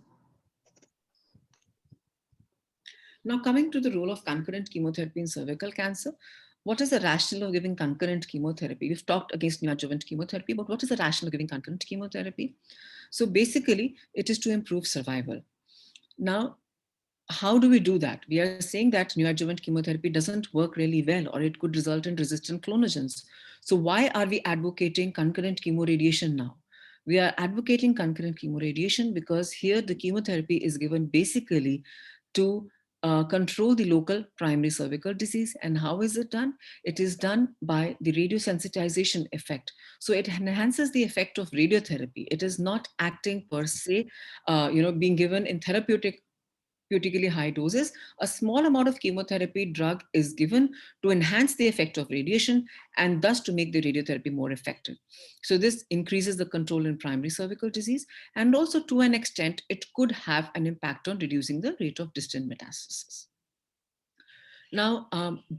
Speaker 4: Now, coming to the role of concurrent chemotherapy in cervical cancer, what is the rationale of giving concurrent chemotherapy? We've talked against neoadjuvant chemotherapy, but what is the rationale of giving concurrent chemotherapy? So basically, it is to improve survival. Now, how do we do that? We are saying that neoadjuvant chemotherapy doesn't work really well, or it could result in resistant clonogens. So why are we advocating concurrent chemoradiation now? We are advocating concurrent chemoradiation because here the chemotherapy is given basically to control the local primary cervical disease. And how is it done? It is done by the radiosensitization effect. So it enhances the effect of radiotherapy. It is not acting per se, being given in therapeutically high doses. A small amount of chemotherapy drug is given to enhance the effect of radiation and thus to make the radiotherapy more effective. So this increases the control in primary cervical disease, and also to an extent, it could have an impact on reducing the rate of distant metastasis. Now,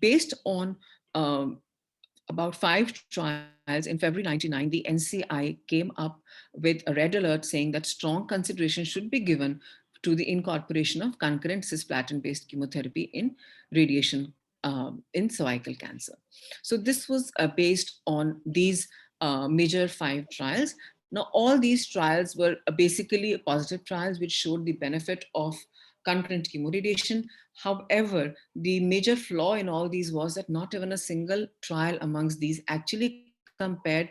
Speaker 4: based on about 5 trials in February 1999, the NCI came up with a red alert saying that strong consideration should be given to the incorporation of concurrent cisplatin-based chemotherapy in radiation in cervical cancer. So this was based on these major 5 trials. Now, all these trials were basically positive trials which showed the benefit of concurrent chemoradiation. However, the major flaw in all these was that not even a single trial amongst these actually compared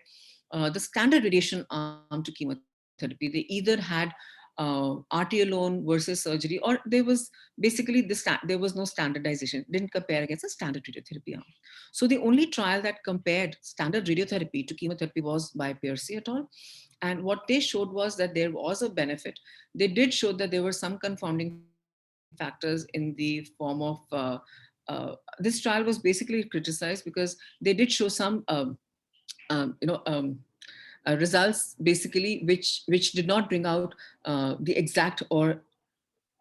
Speaker 4: the standard radiation arm to chemotherapy. They either had RT alone versus surgery, or there was basically there was no standardization, didn't compare against a standard radiotherapy arm. So the only trial that compared standard radiotherapy to chemotherapy was by Piercy et al. And what they showed was that there was a benefit. They did show that there were some confounding factors in the form of this trial was basically criticized because they did show some results basically which did not bring out the exact or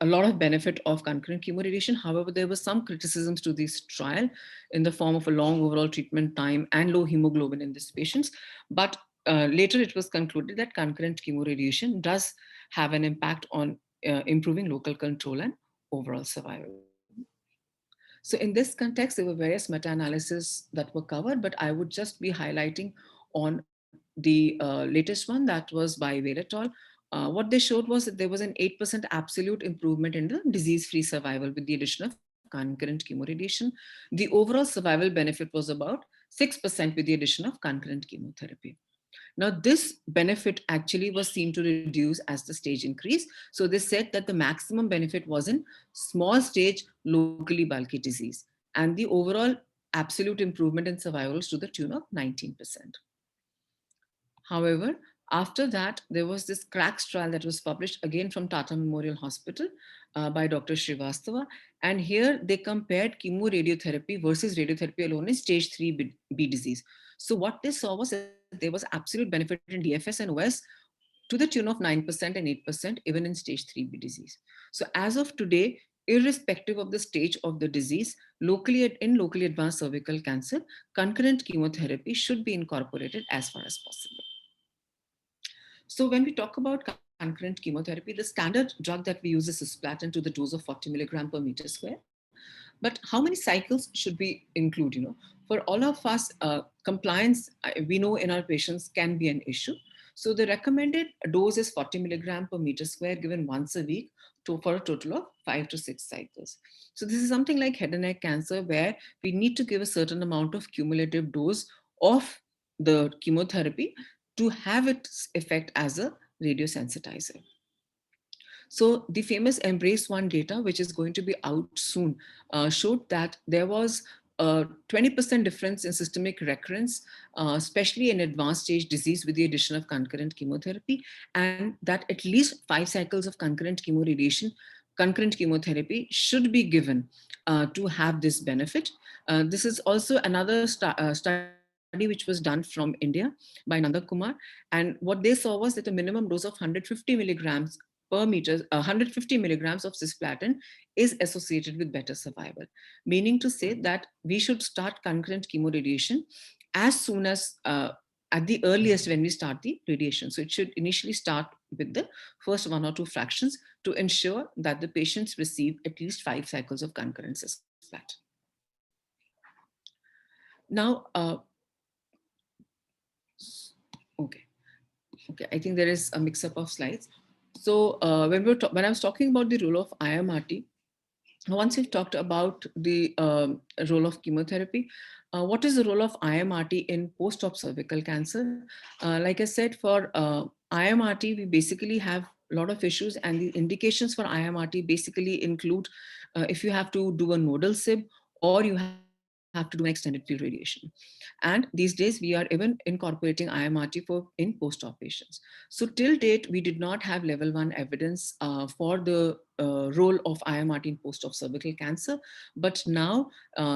Speaker 4: a lot of benefit of concurrent chemoradiation. However, there were some criticisms to this trial in the form of a long overall treatment time and low hemoglobin in these patients. But later it was concluded that concurrent chemoradiation does have an impact on improving local control and overall survival. So in this context, there were various meta-analyses that were covered, but I would just be highlighting on the latest one that was by Vail et al. What they showed was that there was an 8% absolute improvement in the disease-free survival with the addition of concurrent chemoradiation. The overall survival benefit was about 6% with the addition of concurrent chemotherapy. Now, this benefit actually was seen to reduce as the stage increased. So they said that the maximum benefit was in small stage, locally bulky disease. And the overall absolute improvement in survival was to the tune of 19%. However, After that, there was this CRACS trial that was published again from Tata Memorial Hospital by Dr. Srivastava. And here they compared chemoradiotherapy versus radiotherapy alone in stage 3B disease. So what they saw was that there was absolute benefit in DFS and OS to the tune of 9% and 8%, even in stage 3B disease. So as of today, irrespective of the stage of the disease, in locally advanced cervical cancer, concurrent chemotherapy should be incorporated as far as possible. So when we talk about concurrent chemotherapy, the standard drug that we use is cisplatin to the dose of 40 milligram per meter square. But how many cycles should we include? For all of us, compliance, we know in our patients can be an issue. So the recommended dose is 40 milligram per meter square given once a week for a total of 5 to 6 cycles. So this is something like head and neck cancer where we need to give a certain amount of cumulative dose of the chemotherapy to have its effect as a radiosensitizer. So the famous EMBRACE-1 data, which is going to be out soon, showed that there was a 20% difference in systemic recurrence, especially in advanced stage disease with the addition of concurrent chemotherapy, and that at least 5 cycles of concurrent chemotherapy should be given to have this benefit. This is also another study which was done from India by Nanda Kumar. And what they saw was that a minimum dose of 150 milligrams per meter, 150 milligrams of cisplatin is associated with better survival, meaning to say that we should start concurrent chemoradiation as soon as, at the earliest when we start the radiation. So it should initially start with the first 1 or 2 fractions to ensure that the patients receive at least 5 cycles of concurrent cisplatin. Now, okay, I think there is a mix-up of slides. So when I was talking about the role of IMRT, once we've talked about the role of chemotherapy, what is the role of IMRT in post-op cervical cancer? Like I said, for IMRT, we basically have a lot of issues, and the indications for IMRT basically include if you have to do a nodal SIB or you have to do an extended field radiation. And these days we are even incorporating IMRT in post-op patients. So till date, we did not have level 1 evidence for the role of IMRT in post-op cervical cancer. But now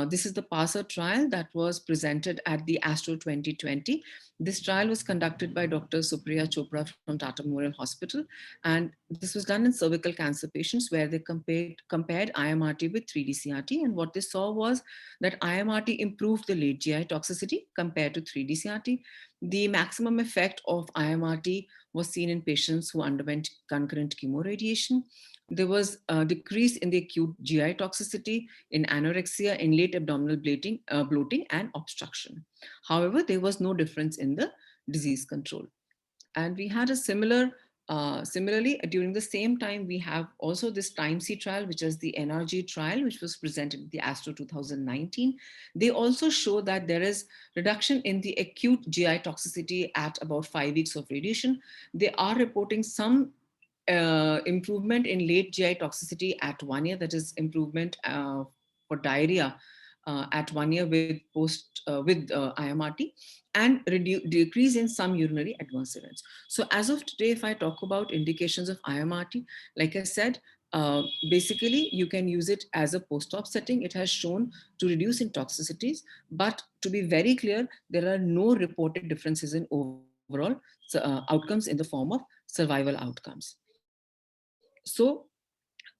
Speaker 4: this is the PASA trial that was presented at the ASTRO 2020. This trial was conducted by Dr. Supriya Chopra from Tata Memorial Hospital. And this was done in cervical cancer patients where they compared IMRT with 3D CRT. And what they saw was that IMRT improved the late GI toxicity compared to 3D CRT. The maximum effect of IMRT was seen in patients who underwent concurrent chemoradiation. There was a decrease in the acute GI toxicity, in anorexia, in late abdominal bloating and obstruction. However, there was no difference in the disease control. And we had a similarly, during the same time, we have also this TIME-C trial, which is the NRG trial, which was presented at the ASTRO 2019. They also show that there is reduction in the acute GI toxicity at about 5 weeks of radiation. They are reporting some improvement in late GI toxicity at 1 year, that is improvement for diarrhea at 1 year with IMRT, and decrease in some urinary adverse events. So as of today, if I talk about indications of IMRT, like I said, basically you can use it as a post-op setting. It has shown to reduce in toxicities, but to be very clear, there are no reported differences in overall outcomes in the form of survival outcomes. So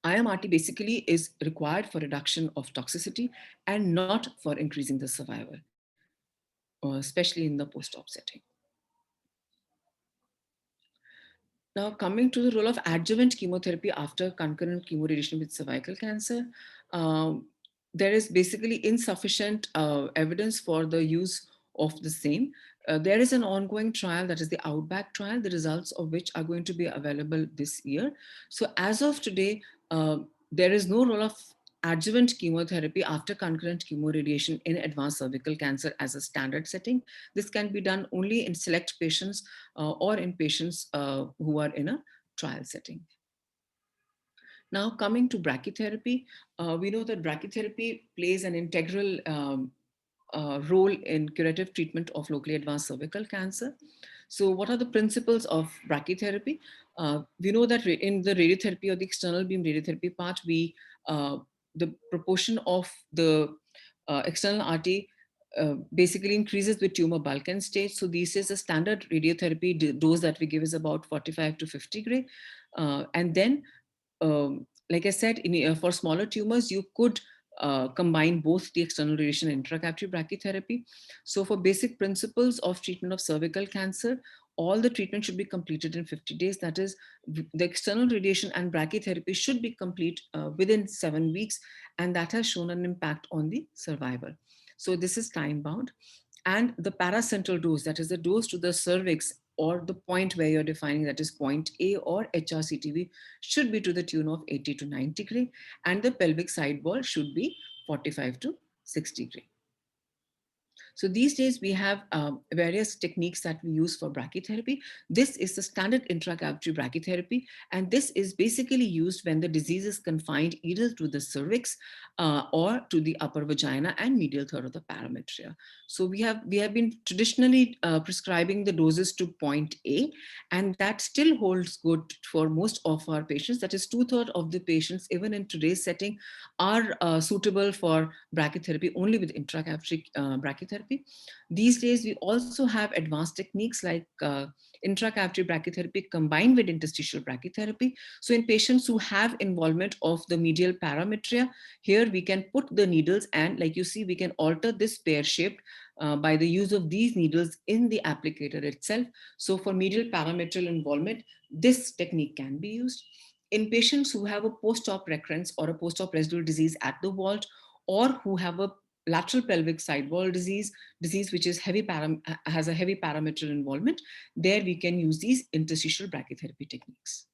Speaker 4: IMRT basically is required for reduction of toxicity and not for increasing the survival, especially in the post-op setting. Now, coming to the role of adjuvant chemotherapy after concurrent chemoradiation with cervical cancer, there is basically insufficient evidence for the use of the same. There is an ongoing trial, that is the Outback trial, the results of which are going to be available this year. So as of today, there is no role of adjuvant chemotherapy after concurrent chemoradiation in advanced cervical cancer as a standard setting. This can be done only in select patients or in patients who are in a trial setting. Now, coming to brachytherapy, we know that brachytherapy plays an integral role in curative treatment of locally advanced cervical cancer. So what are the principles of brachytherapy? We know that in the radiotherapy or the external beam radiotherapy part, the proportion of the external RT basically increases with tumor bulk and stage. So this is a standard radiotherapy dose that we give is about 45 to 50 gray. And then, like I said, for smaller tumors, you could combine both the external radiation and intracavity brachytherapy. So for basic principles of treatment of cervical cancer, all the treatment should be completed in 50 days. That is, the external radiation and brachytherapy should be complete within 7 weeks. And that has shown an impact on the survival. So this is time bound. And the paracentral dose, that is the dose to the cervix or the point where you're defining, that is point A or HRCTV, should be to the tune of 80 to 90 gray. And the pelvic side wall should be 45 to 60 gray. So these days we have various techniques that we use for brachytherapy. This is the standard intracavity brachytherapy, and this is basically used when the disease is confined either to the cervix or to the upper vagina and medial third of the parametria. So we have been traditionally prescribing the doses to point A, and that still holds good for most of our patients. That is 2/3 of the patients, even in today's setting, are suitable for brachytherapy only with intracavity brachytherapy. These days, we also have advanced techniques like intracavity brachytherapy combined with interstitial brachytherapy. So in patients who have involvement of the medial parametria, here we can put the needles, and like you see, we can alter this pear-shaped by the use of these needles in the applicator itself. So for medial parametrial involvement, this technique can be used. In patients who have a post-op recurrence or a post-op residual disease at the vault, or who have a lateral pelvic side wall disease which is has a heavy parametrial involvement, there we can use these interstitial brachytherapy techniques.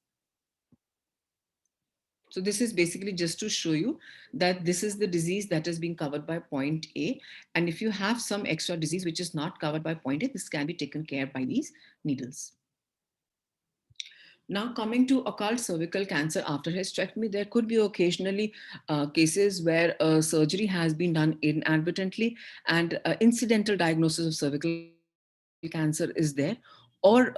Speaker 4: So this is basically just to show you that this is the disease that is being covered by point A. And if you have some extra disease which is not covered by point A, this can be taken care by these needles. Now coming to occult cervical cancer after hysterectomy, there could be occasionally cases where surgery has been done inadvertently and incidental diagnosis of cervical cancer is there, or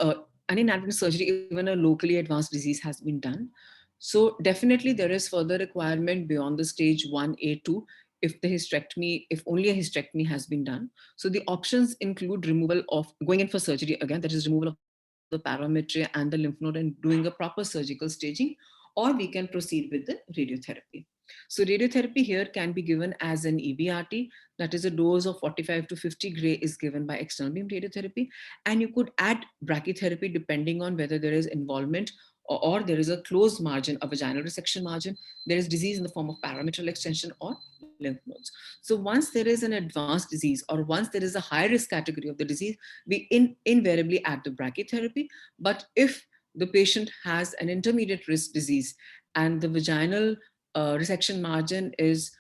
Speaker 4: an inadvertent surgery, even a locally advanced disease has been done. So definitely there is further requirement beyond the stage 1A2 if only a hysterectomy has been done. So the options include removal of, going in for surgery again, that is removal of the parametria and the lymph node and doing a proper surgical staging, or we can proceed with the radiotherapy. So radiotherapy here can be given as an EBRT, that is a dose of 45 to 50 gray is given by external beam radiotherapy. And you could add brachytherapy depending on whether there is involvement or there is a closed margin, a vaginal resection margin, there is disease in the form of parametrial extension or lymph nodes. So once there is an advanced disease or once there is a high risk category of the disease, we invariably add the brachytherapy. But if the patient has an intermediate risk disease and the vaginal resection margin is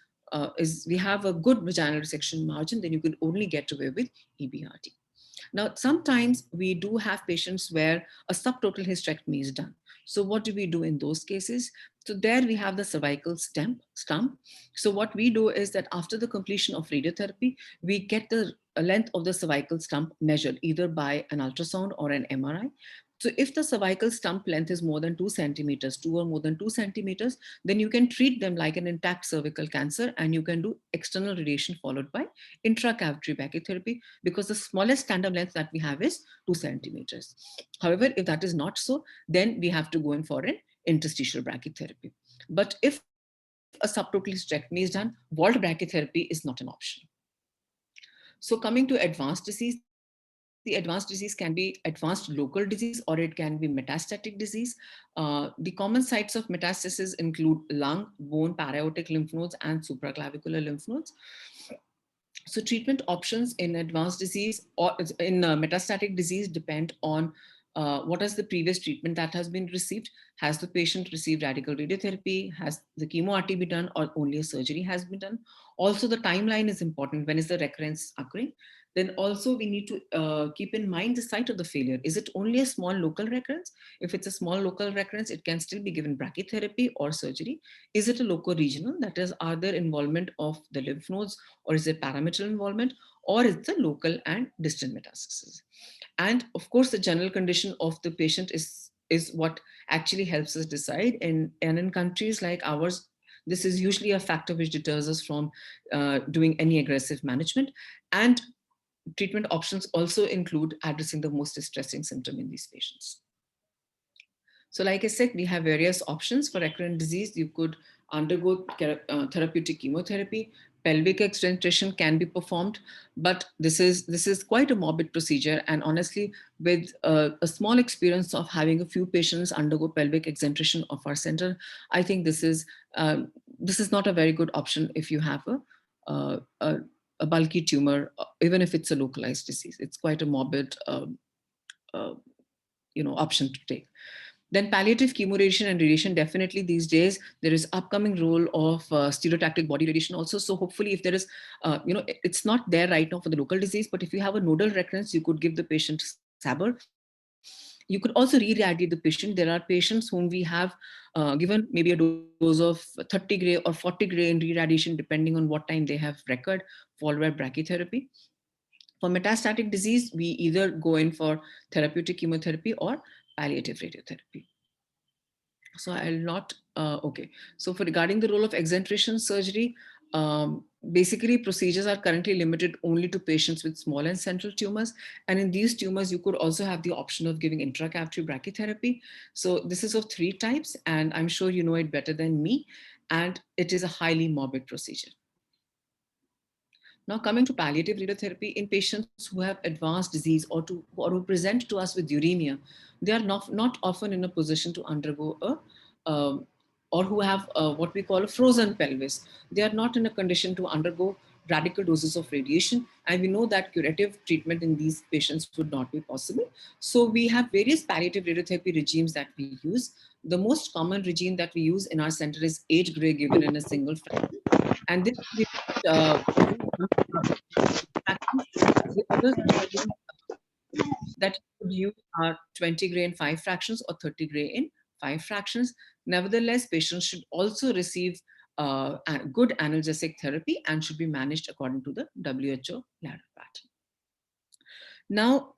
Speaker 4: we have a good vaginal resection margin, then you could only get away with EBRT. Now, sometimes we do have patients where a subtotal hysterectomy is done. So what do we do in those cases? So there we have the cervical stump. So what we do is that after the completion of radiotherapy, we get the length of the cervical stump measured either by an ultrasound or an MRI. So if the cervical stump length is more than 2 centimeters, 2 or more than 2 centimeters, then you can treat them like an intact cervical cancer and you can do external radiation followed by intracavity brachytherapy, because the smallest tandem length that we have is 2 centimeters. However, if that is not so, then we have to go in for an interstitial brachytherapy. But if a subtotal hysterectomy is done, vault brachytherapy is not an option. So coming to advanced disease, the advanced disease can be advanced local disease or it can be metastatic disease. The common sites of metastasis include lung, bone, para-aortic lymph nodes, and supraclavicular lymph nodes. So treatment options in advanced disease or in metastatic disease depend on what is the previous treatment that has been received. Has the patient received radical radiotherapy? Has the chemo-RT been done, or only a surgery has been done? Also, the timeline is important. When is the recurrence occurring? Then also we need to keep in mind the site of the failure. Is it only a small local recurrence? If it's a small local recurrence, it can still be given brachytherapy or surgery. Is it a loco-regional? That is, are there involvement of the lymph nodes, or is it parametrial involvement, or is it the local and distant metastasis? And of course, the general condition of the patient is what actually helps us decide. And in countries like ours, this is usually a factor which deters us from doing any aggressive management. And treatment options also include addressing the most distressing symptom in these patients. So like I said, we have various options for recurrent disease. You could undergo therapeutic chemotherapy. Pelvic extension can be performed, but this is quite a morbid procedure. And honestly, with a small experience of having a few patients undergo pelvic extension of our center, I think this is not a very good option if you have a bulky tumor, even if it's a localized disease. It's quite a morbid option to take. Then palliative chemo radiation and radiation, definitely these days, there is upcoming role of stereotactic body radiation also. So hopefully if there is, it's not there right now for the local disease, but if you have a nodal recurrence, you could give the patient SABR. You could also re-irradiate the patient. There are patients whom we have given maybe a dose of 30 gray or 40 gray in re-irradiation, depending on what time they have recurred, followed by brachytherapy. For metastatic disease, we either go in for therapeutic chemotherapy or palliative radiotherapy. So I'll not, okay. So for regarding the role of exenteration surgery, basically procedures are currently limited only to patients with small and central tumors. And in these tumors, you could also have the option of giving intracavitary brachytherapy. So this is of 3 types, and I'm sure you know it better than me. And it is a highly morbid procedure. Now coming to palliative radiotherapy in patients who have advanced disease or who present to us with uremia, they are not often in a position to undergo or who have what we call a frozen pelvis. They are not in a condition to undergo radical doses of radiation. And we know that curative treatment in these patients would not be possible. So we have various palliative radiotherapy regimes that we use. The most common regime that we use in our center is 8 gray given in a single fraction. And this the others that you could use are 20 gray in 5 fractions or 30 gray in 5 fractions. Nevertheless, patients should also receive good analgesic therapy and should be managed according to the WHO ladder pattern. Now,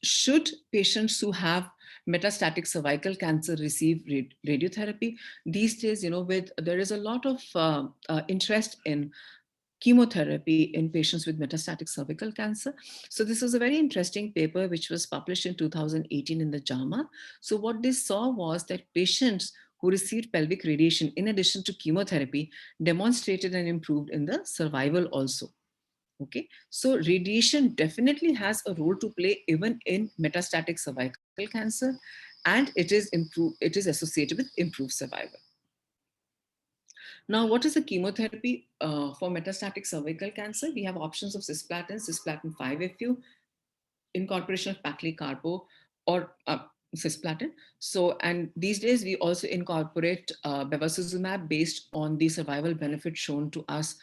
Speaker 4: should patients who have metastatic cervical cancer receive radiotherapy? These days, there is a lot of interest in chemotherapy in patients with metastatic cervical cancer. So this was a very interesting paper which was published in 2018 in the JAMA. So what they saw was that patients who received pelvic radiation in addition to chemotherapy demonstrated and improved in the survival also. Okay, so radiation definitely has a role to play even in metastatic cervical cancer, and it is associated with improved survival. Now, what is the chemotherapy for metastatic cervical cancer? We have options of cisplatin 5-FU, incorporation of paclitaxel or cisplatin. So, and these days we also incorporate bevacizumab based on the survival benefit shown to us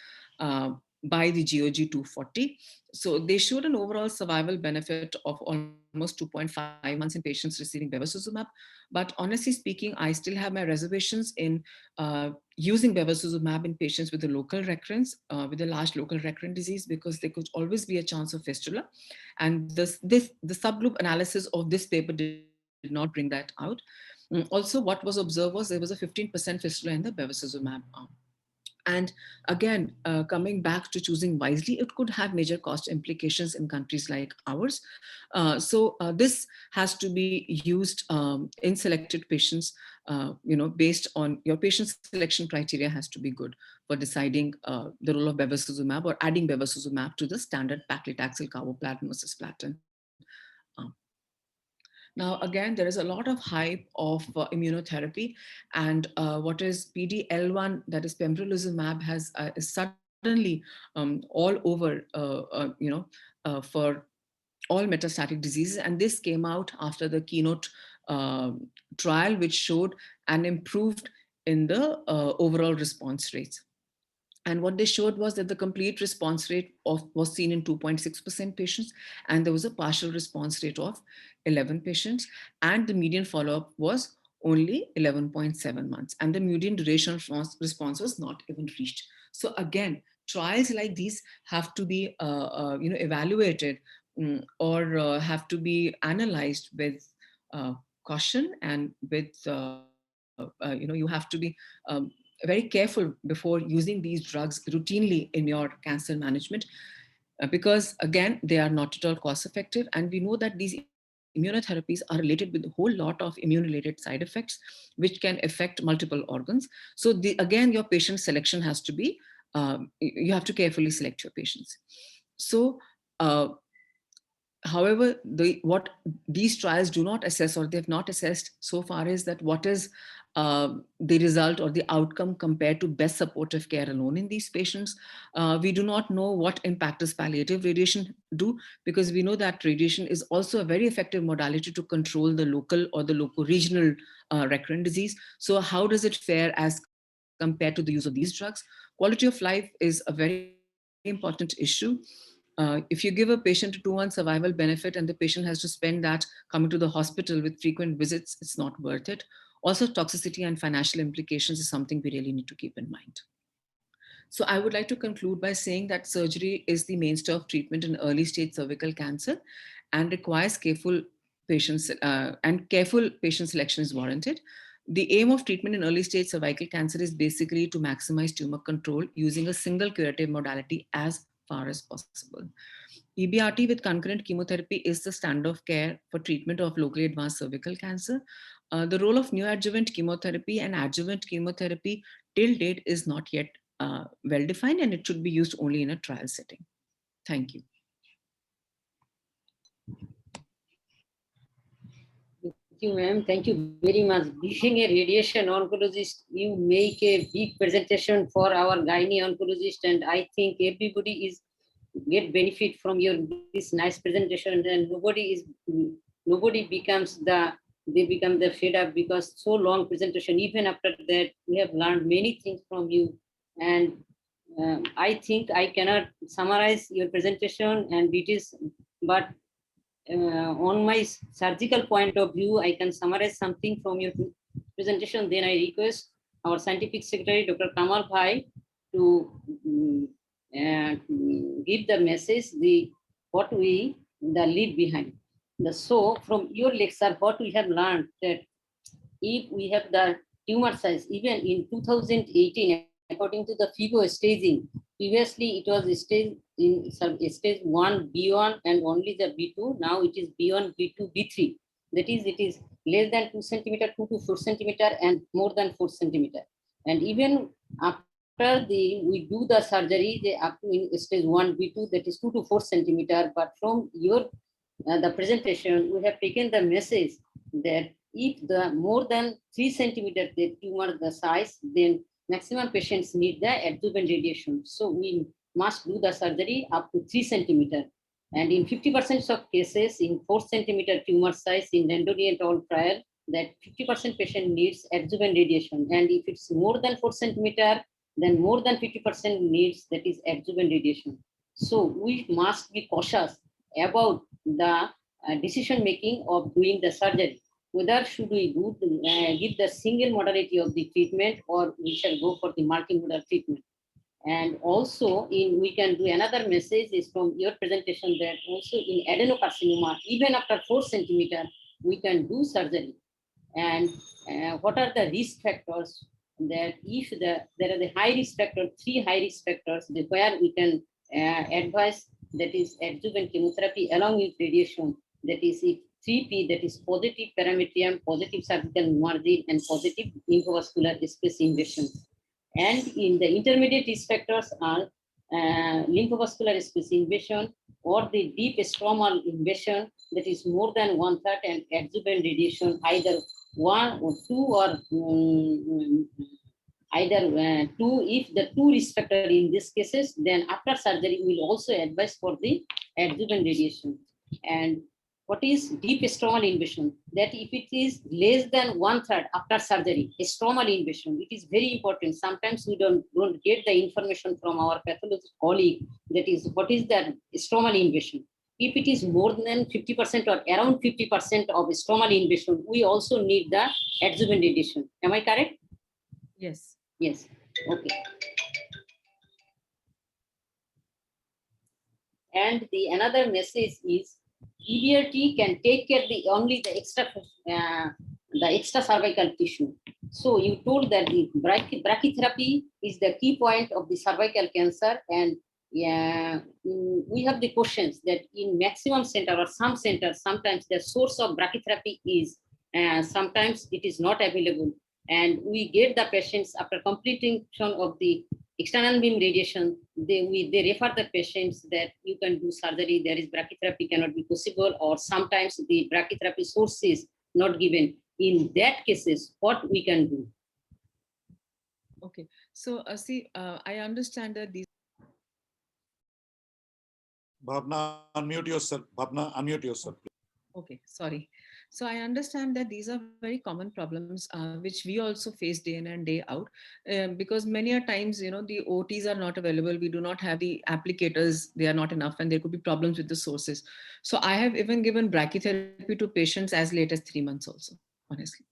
Speaker 4: by the GOG 240. So they showed an overall survival benefit of almost 2.5 months in patients receiving bevacizumab. But honestly speaking, I still have my reservations in using bevacizumab in patients with a local recurrence, with a large local recurrent disease, because there could always be a chance of fistula. And the subgroup analysis of this paper did not bring that out. Also, what was observed was there was a 15% fistula in the bevacizumab arm. And again, coming back to choosing wisely, it could have major cost implications in countries like ours. So this has to be used in selected patients, based on your patient selection criteria has to be good for deciding the role of bevacizumab or adding bevacizumab to the standard paclitaxel, carboplatin, or cisplatin. Now, again, there is a lot of hype of immunotherapy, and what is PD-L1, that is pembrolizumab, is suddenly all over, for all metastatic diseases. And this came out after the KEYNOTE trial, which showed an improved in the overall response rates. And what they showed was that the complete response rate was seen in 2.6% patients, and there was a partial response rate of 11 patients, and the median follow-up was only 11.7 months, and the median duration of response was not even reached. So again, trials like these have to be evaluated or have to be analyzed with caution and with, you have to be very careful before using these drugs routinely in your cancer management, because again, they are not at all cost effective. And we know that these immunotherapies are related with a whole lot of immune-related side effects, which can affect multiple organs. So again, your patient selection has to be, you have to carefully select your patients. So, however, what these trials do not assess, or they have not assessed so far, is that what is the result or the outcome compared to best supportive care alone in these patients. We do not know what impact does palliative radiation do, because we know that radiation is also a very effective modality to control the local or the loco-regional recurrent disease. So how does it fare as compared to the use of these drugs? Quality of life is a very important issue. If you give a patient a 2-month survival benefit and the patient has to spend that coming to the hospital with frequent visits, it's not worth it. Also, toxicity and financial implications is something we really need to keep in mind. So I would like to conclude by saying that surgery is the mainstay of treatment in early stage cervical cancer and requires careful patient selection is warranted. The aim of treatment in early stage cervical cancer is basically to maximize tumor control using a single curative modality as far as possible. EBRT with concurrent chemotherapy is the standard of care for treatment of locally advanced cervical cancer. The role of neoadjuvant chemotherapy and adjuvant chemotherapy till date is not yet well defined, and it should be used only in a trial setting. Thank you.
Speaker 3: Thank you, ma'am. Thank you very much. Being a radiation oncologist, you make a big presentation for our gynae oncologist, and I think everybody is get benefit from your this nice presentation, and nobody becomes the fed up because so long presentation. Even after that, we have learned many things from you, and I think I cannot summarize your presentation and it is, but on my surgical point of view, I can summarize something from your presentation. Then I request our scientific secretary, Dr. Kamal Bhai, to give the message, what we leave behind. So from your lecture, what we have learned that if we have the tumor size, even in 2018, according to the FIBO staging, previously it was staged in stage 1, B1, and only the B2. Now it is B1, B2, B3. That is, it is less than 2 centimeter, 2 to 4 centimeter, and more than 4 centimeter. And even after we do the surgery, they up to in stage 1, B2, that is 2 to 4 centimeter. But from your the presentation, we have taken the message that if the more than 3 centimeter the tumor the size, then maximum patients need the adjuvant radiation. So we must do the surgery up to 3 centimeter. And in 50% of cases, in 4 centimeter tumor size in Nandoni et al. Trial, that 50% patient needs adjuvant radiation. And if it's more than 4 centimeter, then more than 50% needs that is adjuvant radiation. So we must be cautious about the decision making of doing the surgery. Whether should we give the single modality of the treatment or we shall go for the multimodal treatment. And also we can do another message is from your presentation that also in adenocarcinoma, even after 4 centimeter, we can do surgery. And what are the risk factors that if there are the high risk factors, 3 high risk factors where we can advise, that is adjuvant chemotherapy along with radiation, that is 3P, that is positive parametrium, positive cervical margin, and positive lymphovascular space invasion. And in the intermediate risk factors are lymphovascular space invasion or the deep stromal invasion, that is more than 1/3, and adjuvant radiation, either 1 or 2 or either 2. If the 2 risk factor in these cases, then after surgery we will also advise for the adjuvant radiation. And what is deep stromal invasion? That if it is less than 1/3 after surgery, stromal invasion, it is very important. Sometimes we don't get the information from our pathologist colleague, that is what is that stromal invasion. If it is more than 50% or around 50% of stromal invasion, we also need the adjuvant radiation. Am I correct?
Speaker 4: Yes.
Speaker 3: Yes. Okay. And the another message is EBRT can take care only the extra cervical tissue. So you told that the brachytherapy is the key point of the cervical cancer, and we have the questions that in maximum center or some centers, sometimes the source of brachytherapy is, sometimes it is not available, and we get the patients after completion of the external beam radiation, they refer the patients that you can do surgery, there is brachytherapy cannot be possible, or sometimes the brachytherapy source is not given. In that cases, what we can do?
Speaker 4: Okay, so I understand that these.
Speaker 5: Bhavna, unmute yourself. Bhavna, unmute yourself.
Speaker 4: Okay, sorry. So I understand that these are very common problems which we also face day in and day out, because many a times, you know, the OTs are not available. We do not have the applicators. They are not enough, and there could be problems with the sources. So I have even given brachytherapy to patients as late as 3 months also, honestly.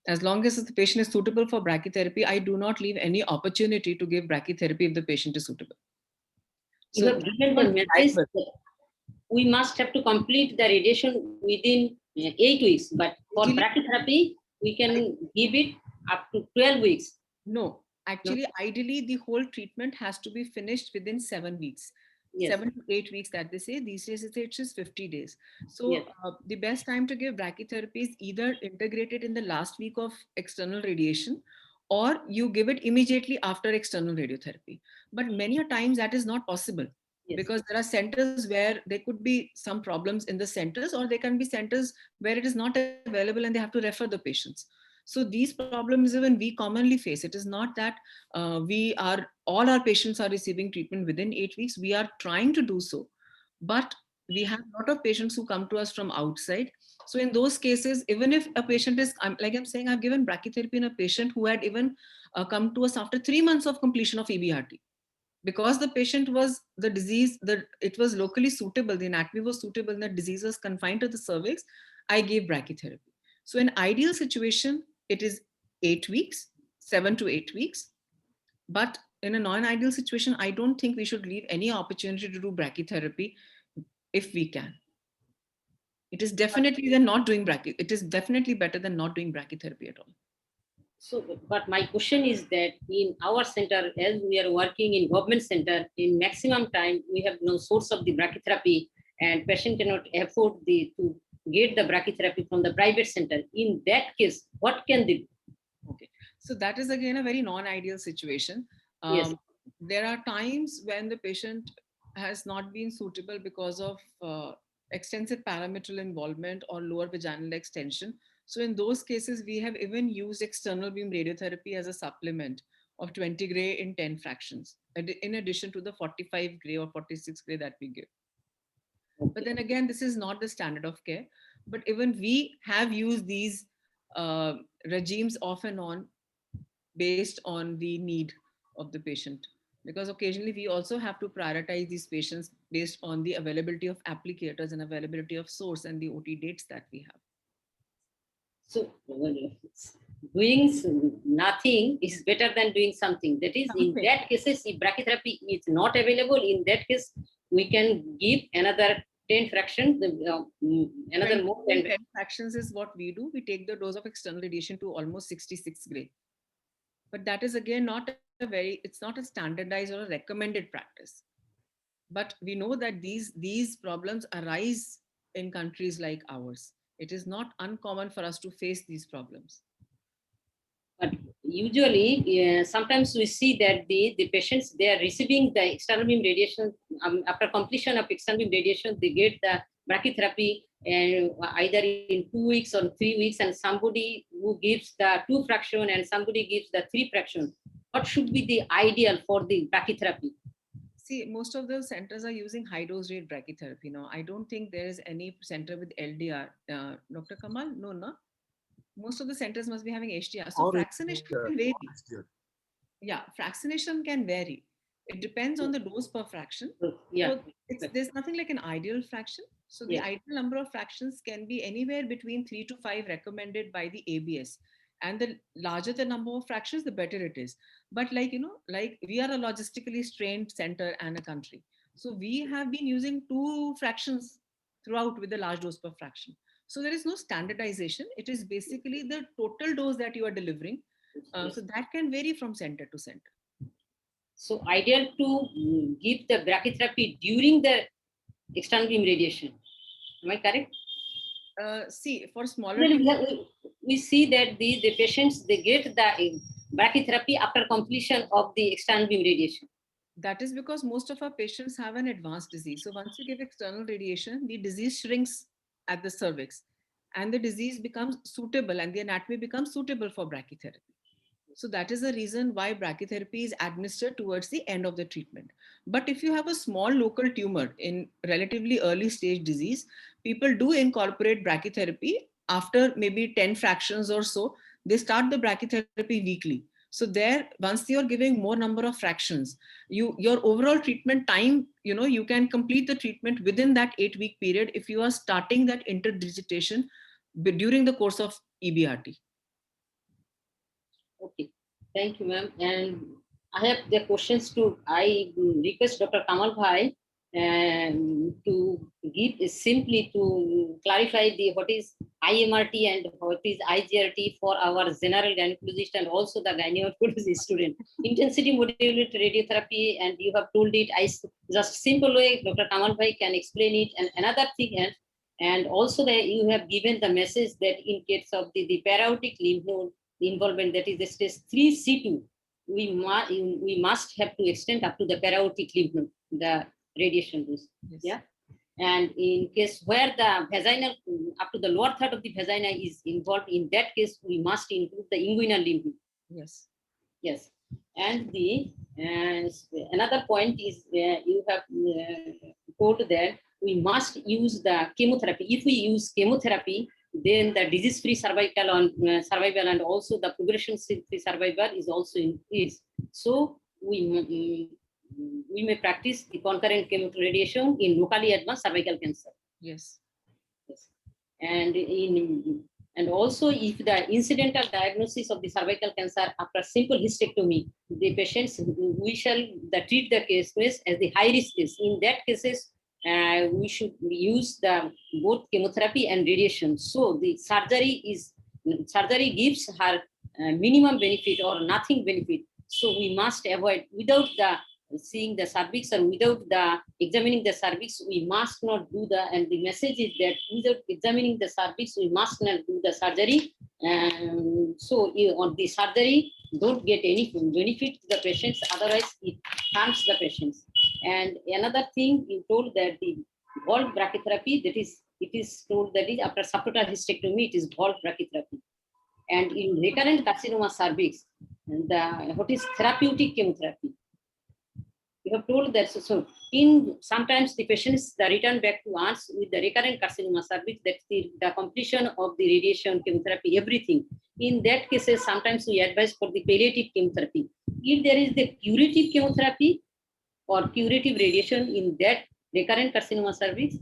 Speaker 4: As long as the patient is suitable for brachytherapy, I do not leave any opportunity to give brachytherapy if the patient is suitable.
Speaker 3: You have given the message that we must have to complete the radiation within 8 weeks, but for brachytherapy, we can give it up to 12 weeks.
Speaker 4: No, actually, ideally, the whole treatment has to be finished within 7 weeks.
Speaker 3: Yes.
Speaker 4: 7 to 8 weeks that they say. These days it is 50 days. So
Speaker 3: Yes.
Speaker 4: the best time to give brachytherapy is either integrated in the last week of external radiation, or you give it immediately after external radiotherapy. But many a times that is not possible.
Speaker 3: Yes.
Speaker 4: Because there are centers where there could be some problems in the centers, or there can be centers where it is not available and they have to refer the patients. So these problems even we commonly face. It is not that all our patients are receiving treatment within 8 weeks. We are trying to do so, but we have a lot of patients who come to us from outside. So in those cases, even if a patient is, like I'm saying, I've given brachytherapy in a patient who had even come to us after 3 months of completion of EBRT. Because the patient was, the disease, it was locally suitable, the anatomy was suitable, and the disease was confined to the cervix, I gave brachytherapy. So in ideal situation, it is 8 weeks, 7 to 8 weeks. But in a non-ideal situation, I don't think we should leave any opportunity to do brachytherapy if we can. It is definitely than not doing it is definitely better than not doing brachytherapy at all.
Speaker 3: So, but my question is that in our center, as we are working in government center, in maximum time, we have no source of the brachytherapy, and patient cannot afford to get the brachytherapy from the private center. In that case, what can they do?
Speaker 4: Okay, so that is again a very non-ideal situation.
Speaker 3: Yes.
Speaker 4: There are times when the patient has not been suitable because of extensive parametrial involvement or lower vaginal extension. So in those cases, we have even used external beam radiotherapy as a supplement of 20 Gray in 10 fractions, in addition to the 45 Gray or 46 Gray that we give. But then again, this is not the standard of care. But even we have used these regimes off and on based on the need of the patient. Because occasionally we also have to prioritize these patients based on the availability of applicators and availability of source and the OT dates that we have.
Speaker 3: So doing nothing is better than doing something. That is, in that cases, if brachytherapy is not available, in that case, we can give another 10 fractions, another more
Speaker 4: 10 fractions is what we do. We take the dose of external radiation to almost 66 Gray. But that is again not it's not a standardized or a recommended practice. But we know that these problems arise in countries like ours. It is not uncommon for us to face these problems.
Speaker 3: But usually, sometimes we see that the patients, they are receiving the external beam radiation. After completion of external beam radiation, they get the brachytherapy, and either in 2 weeks or 3 weeks, and somebody who gives the 2 fraction and somebody gives the 3 fraction. What should be the ideal for the brachytherapy?
Speaker 4: See, most of those centers are using high dose rate brachytherapy now. I don't think there is any center with LDR. Dr. Kamal, no. Most of the centers must be having HDR. So fractionation can vary. Yeah, fractionation can vary. It depends on the dose per fraction.
Speaker 3: Yeah.
Speaker 4: So there's nothing like an ideal fraction. So the ideal number of fractions can be anywhere between 3 to 5 recommended by the ABS. And the larger the number of fractions, the better it is. But like we are a logistically strained center and a country. So we have been using 2 fractions throughout with the large dose per fraction. So there is no standardization. It is basically the total dose that you are delivering. So that can vary from center to center.
Speaker 3: So ideal to give the brachytherapy during the external beam radiation. Am I correct?
Speaker 4: See, for smaller
Speaker 3: Well,
Speaker 4: tumors,
Speaker 3: we see that the patients, they get the brachytherapy after completion of the external beam radiation.
Speaker 4: that is because most of our patients have an advanced disease. So once you give external radiation, the disease shrinks at the cervix and the disease becomes suitable and the anatomy becomes suitable for brachytherapy. So that is the reason why brachytherapy is administered towards the end of the treatment. But if you have a small local tumor in relatively early stage disease, people do incorporate brachytherapy after maybe 10 fractions or so. They start the brachytherapy weekly. So there, once you're giving more number of fractions, your overall treatment time, you can complete the treatment within that 8-week period if you are starting that interdigitation during the course of EBRT.
Speaker 3: Okay, thank you, ma'am. And I have the questions to, I request Dr. Kamal Bhai to give simply to clarify what is IMRT and what is IGRT for our general gynecologist and also the gynecology student. Intensity modulated radiotherapy, and you have told it, I just simple way, Dr. Kamal Bhai can explain it. And another thing, and also that you have given the message that in case of the para-aortic lymph node involvement, that is the stage 3C2, we must have to extend up to the para-aortic lymph node, the radiation dose.
Speaker 4: Yes.
Speaker 3: Yeah. And in case where the vaginal, up to the lower third of the vagina is involved, in that case, we must include the inguinal lymph node.
Speaker 4: Yes.
Speaker 3: Yes. And the another point is you have told that we must use the chemotherapy. If we use chemotherapy, then the disease-free survival and also the progression-free survival is also increased. So we may practice the concurrent chemoradiation in locally advanced cervical cancer.
Speaker 4: Yes.
Speaker 3: Yes. And also if the incidental diagnosis of the cervical cancer after simple hysterectomy, the patients, we shall treat the case as the high risk case. In that cases, we should use the both chemotherapy and radiation. So the surgery gives her minimum benefit or nothing benefit. So we must avoid, without the seeing the cervix or without the examining the cervix, we must not do the, and the message is that without examining the cervix, we must not do the surgery. So on the surgery, don't get any benefit to the patients, otherwise it harms the patients. And another thing, you told that the valve brachytherapy, it is told that is after subtotal hysterectomy, it is valve brachytherapy. And in recurrent carcinoma cervix, what is therapeutic chemotherapy? You have told that, so in sometimes the patients return back to us with the recurrent carcinoma cervix, that the completion of the radiation, chemotherapy, everything. In that cases, sometimes we advise for the palliative chemotherapy. If there is the curative chemotherapy or curative radiation in that recurrent carcinoma cervix?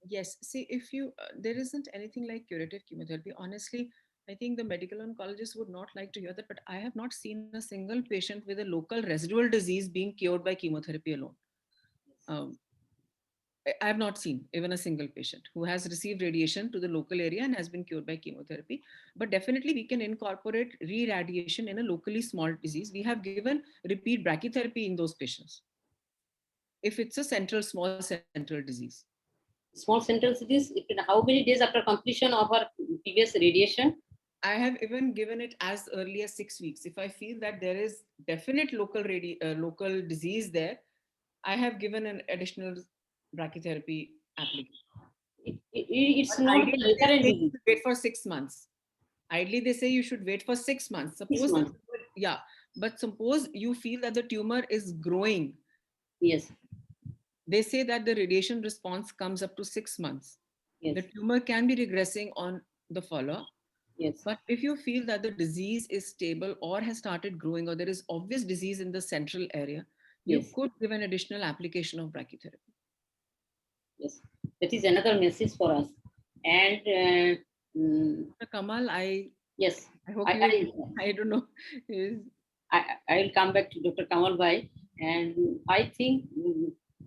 Speaker 4: Yes. See, if you, there isn't anything like curative chemotherapy. Honestly, I think the medical oncologist would not like to hear that, but I have not seen a single patient with a local residual disease being cured by chemotherapy alone. I have not seen even a single patient who has received radiation to the local area and has been cured by chemotherapy. But definitely we can incorporate re-radiation in a locally small disease. We have given repeat brachytherapy in those patients if it's a small central disease.
Speaker 3: Small central disease, how many days after completion of our previous radiation?
Speaker 4: I have even given it as early as 6 weeks. If I feel that there is definite local disease there, I have given an additional brachytherapy application.
Speaker 3: It's
Speaker 4: But
Speaker 3: not
Speaker 4: ideally,
Speaker 3: recurrent
Speaker 4: they say
Speaker 3: disease.
Speaker 4: wait for 6 months. Ideally, they say you should wait for 6 months. Suppose,
Speaker 3: 6 months.
Speaker 4: yeah, but suppose you feel that the tumor is growing.
Speaker 3: Yes.
Speaker 4: They say that the radiation response comes up to 6 months.
Speaker 3: Yes.
Speaker 4: The tumor can be regressing on the follow-up.
Speaker 3: Yes.
Speaker 4: But if you feel that the disease is stable or has started growing, or there is obvious disease in the central area, you
Speaker 3: Yes.
Speaker 4: could give an additional application of brachytherapy.
Speaker 3: Yes, that is another message for us. And
Speaker 4: Kamal,
Speaker 3: yes,
Speaker 4: I hope I don't know.
Speaker 3: I will come back to Dr. Kamal Bhai, and I think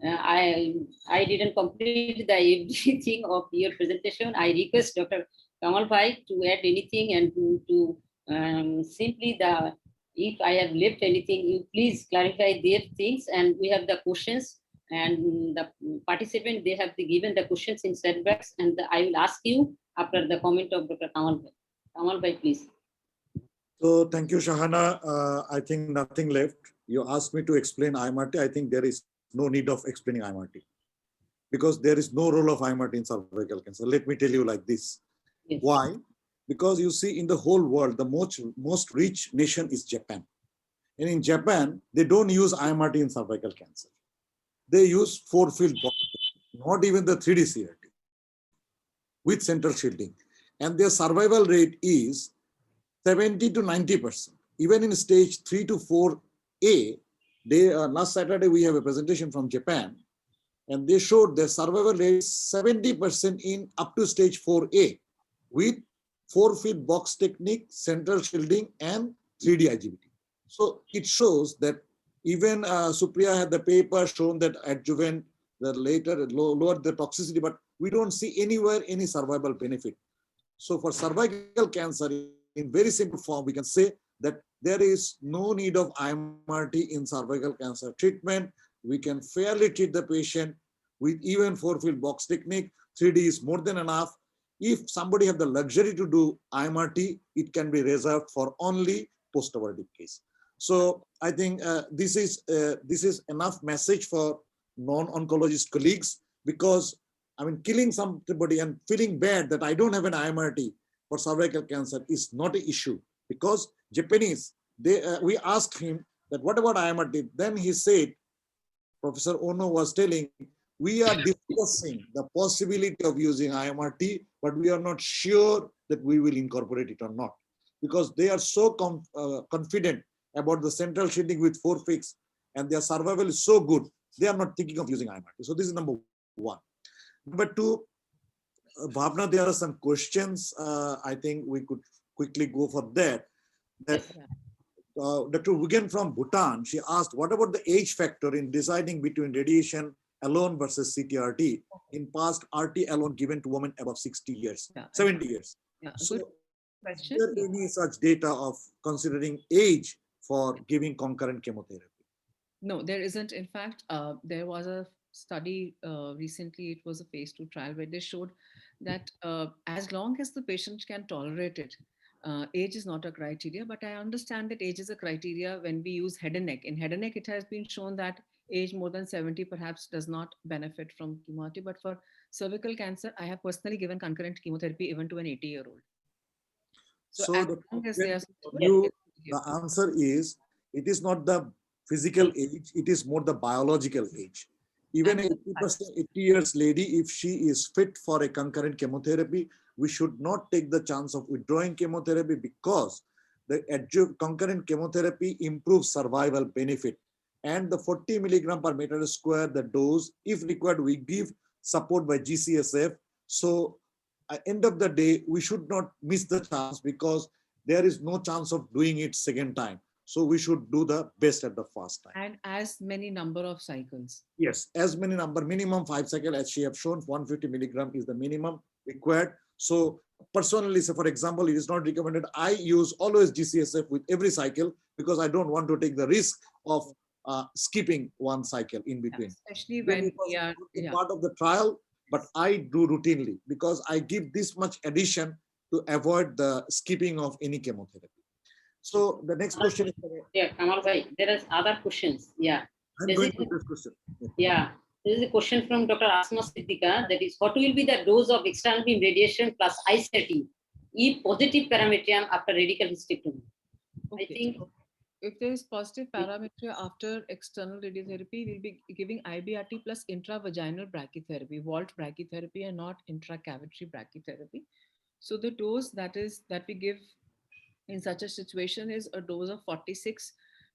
Speaker 3: I didn't complete the everything of your presentation. I request Dr. Kamal Bhai to add anything and to simply if I have left anything, you please clarify their things. And we have the questions, and the participant, they have given the questions in setbacks, and I will ask you after the comment of Dr. Kamal Bhai. Kamal Bhai, please.
Speaker 5: So thank you, Shahana. I think nothing left. You asked me to explain IMRT. I think there is no need of explaining IMRT because there is no role of IMRT in cervical cancer. Let me tell you like this.
Speaker 3: Yes.
Speaker 5: Why? Because you see, in the whole world, the most rich nation is Japan. And in Japan, they don't use IMRT in cervical cancer. They use 4-field box, not even the 3D CRT with central shielding. And their survival rate is 70 to 90%. Even in stage 3 to 4A, last Saturday we have a presentation from Japan, and they showed their survival rate is 70% in up to stage 4A with 4-field box technique, central shielding, and 3D IGBT. So it shows that even Supriya had the paper shown that adjuvant, the later lowered the toxicity, but we don't see anywhere any survival benefit. So for cervical cancer, in very simple form, we can say that there is no need of IMRT in cervical cancer treatment. We can fairly treat the patient with even 4-field box technique. 3D is more than enough. If somebody have the luxury to do IMRT, it can be reserved for only post-operative case. So I think this is enough message for non-oncologist colleagues, because I mean, killing somebody and feeling bad that I don't have an IMRT for cervical cancer is not an issue, because Japanese, we asked him that what about IMRT? Then he said, Professor Ono was telling, we are discussing the possibility of using IMRT, but we are not sure that we will incorporate it or not, because they are so confident about the central shielding with 4 fix and their survival is so good, they are not thinking of using IMRT. So this is number one. Number two, Bhavna, there are some questions. I think we could quickly go for that. Dr. Wugen from Bhutan, she asked, what about the age factor in deciding between radiation alone versus CTRT? In past, RT alone given to women above 60 years, 70 years. So, is there any such data of considering age for giving concurrent chemotherapy?
Speaker 4: No, there isn't. In fact, there was a study recently, it was a phase 2 trial where they showed that as long as the patient can tolerate it, age is not a criteria, but I understand that age is a criteria when we use head and neck. In head and neck, it has been shown that age more than 70 perhaps does not benefit from chemotherapy, but for cervical cancer, I have personally given concurrent chemotherapy even to an 80-year-old. So as long as they are
Speaker 5: the answer is, it is not the physical age, it is more the biological age. Even a 80 years lady, if she is fit for a concurrent chemotherapy, we should not take the chance of withdrawing chemotherapy, because the concurrent chemotherapy improves survival benefit. And the 40 milligram per meter square, the dose, if required, we give support by GCSF. So at the end of the day, we should not miss the chance, because there is no chance of doing it second time. So we should do the best at the first time.
Speaker 4: And as many number of cycles.
Speaker 5: Yes, as many number, minimum 5 cycles, as she have shown, 150 milligram is the minimum required. So personally, so for example, it is not recommended. I use always GCSF with every cycle, because I don't want to take the risk of skipping one cycle in between.
Speaker 4: Especially when we are
Speaker 5: part of the trial, but I do routinely, because I give this much addition to avoid the skipping of any chemotherapy. So the next question is,
Speaker 3: Kamal Bhai, there is other questions.
Speaker 5: I'm going to this question.
Speaker 3: There is a question from Dr. Asma Siddika, that is, what will be the dose of external beam radiation plus ICRT if positive parametrium after radical hysterectomy?
Speaker 4: Okay. I think if there is positive parametria after external radiotherapy, we'll be giving IBRT plus intravaginal brachytherapy, vault brachytherapy, and not intracavitary brachytherapy. So the dose that we give in such a situation is a dose of 46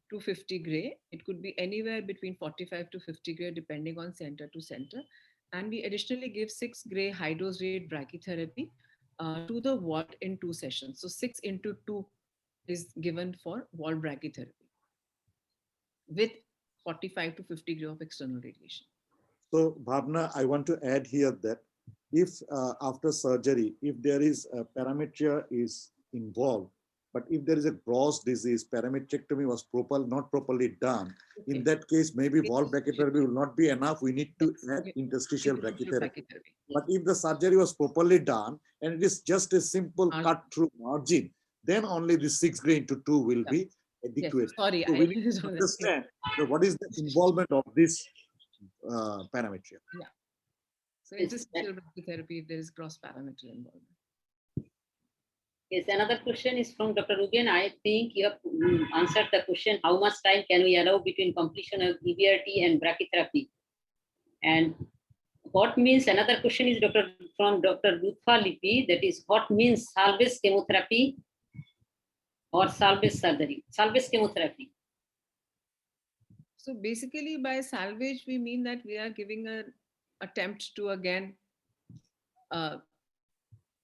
Speaker 4: to 50 gray. It could be anywhere between 45 to 50 gray depending on center to center. And we additionally give 6 gray high dose rate brachytherapy to the vault in 2 sessions. So 6 into 2 is given for vault brachytherapy with 45 to 50 gray of external radiation.
Speaker 5: So, Bhavna, I want to add here that if after surgery, if there is a parametria is involved, but if there is a gross disease, parametrectomy was not properly done, in
Speaker 4: Okay.
Speaker 5: that case, maybe valve brachytherapy will not be enough. We need to
Speaker 4: Yes,
Speaker 5: add
Speaker 4: okay.
Speaker 5: interstitial
Speaker 4: Interstitial
Speaker 5: brachytherapy.
Speaker 4: brachytherapy.
Speaker 5: But if the surgery was properly done and it is just a simple
Speaker 4: Margin.
Speaker 5: cut through margin, then only the 6 gray into 2 will
Speaker 4: Yeah.
Speaker 5: be
Speaker 4: Yes,
Speaker 5: adequate.
Speaker 4: sorry,
Speaker 5: So
Speaker 4: I
Speaker 5: we need
Speaker 4: didn't
Speaker 5: to
Speaker 4: know that.
Speaker 5: understand that what is the involvement of this parametria.
Speaker 4: So
Speaker 3: Yes,
Speaker 4: interstitial brachytherapy, if there is cross parameter involvement.
Speaker 3: Yes, another question is from Dr. Rugen. I think you have answered the question, how much time can we allow between completion of EBRT and brachytherapy? And what means, another question is from Dr. Lutfa Lipi, that is, what means salvage chemotherapy or salvage surgery? Salvage chemotherapy.
Speaker 4: So basically by salvage, we mean that we are giving an attempt to again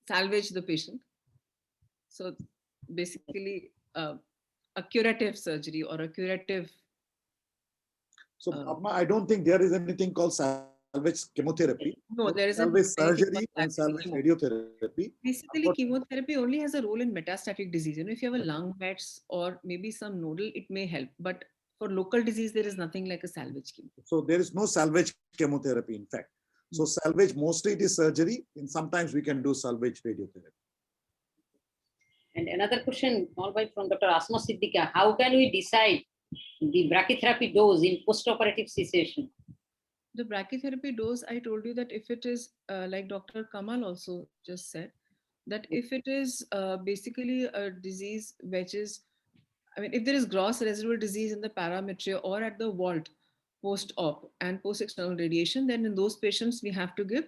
Speaker 4: salvage the patient. So basically a curative surgery or a curative.
Speaker 5: So, Bhavna, I don't think there is anything called salvage chemotherapy.
Speaker 4: No, there isn't
Speaker 5: salvage
Speaker 4: anything
Speaker 5: surgery
Speaker 4: called
Speaker 5: and salvage
Speaker 4: chemo.
Speaker 5: radiotherapy.
Speaker 4: Basically, chemotherapy only has a role in metastatic disease. You know, if you have a lung mets or maybe some nodal, it may help. But for local disease, there is nothing like a salvage chemo.
Speaker 5: So there is no salvage chemotherapy, in fact. So salvage, mostly it is surgery, and sometimes we can do salvage radiotherapy.
Speaker 3: And another question, all by from Dr. Asma Siddiqa, how can we decide the brachytherapy dose in postoperative cessation?
Speaker 4: The brachytherapy dose, I told you that if it is like Dr. Kamal also just said, that if it is basically a disease which is, I mean, if there is gross residual disease in the parametria or at the vault post-op and post-external radiation, then in those patients we have to give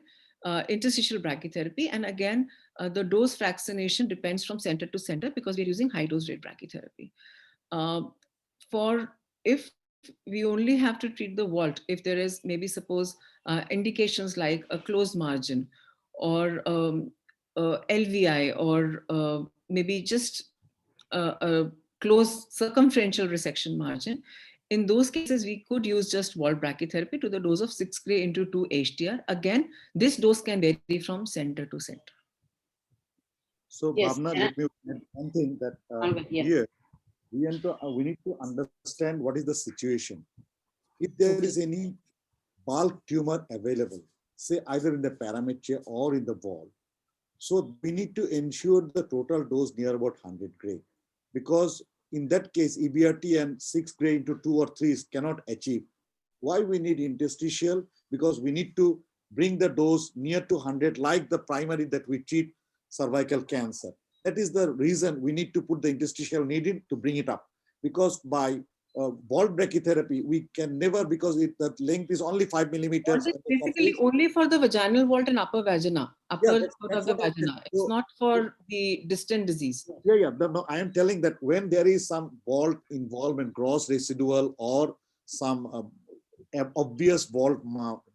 Speaker 4: interstitial brachytherapy. And again, the dose fractionation depends from center to center because we're using high dose rate brachytherapy. For if we only have to treat the vault, if there is maybe suppose indications like a closed margin or LVI or maybe just a closed circumferential resection margin. In those cases, we could use just vault brachytherapy to the dose of 6 gray into 2 HDR. Again, this dose can vary from center to center.
Speaker 5: So,
Speaker 3: Yes,
Speaker 5: Bhavna, let me add one thing that here we need to understand what is the situation. If there is any bulk tumor available, say either in the parametria or in the wall, so we need to ensure the total dose near about 100 gray, because in that case, EBRT and 6 gray into 2 or 3 cannot achieve. Why we need interstitial? Because we need to bring the dose near to 100, like the primary that we treat cervical cancer. That is the reason we need to put the interstitial needle to bring it up. Because by vault brachytherapy, we can never, because the length is only 5 millimeters.
Speaker 4: Basically only for the vaginal vault and upper vagina, upper third of the vagina. It's not for the distant disease.
Speaker 5: Yeah. No, I am telling that when there is some vault involvement, gross residual or some obvious vault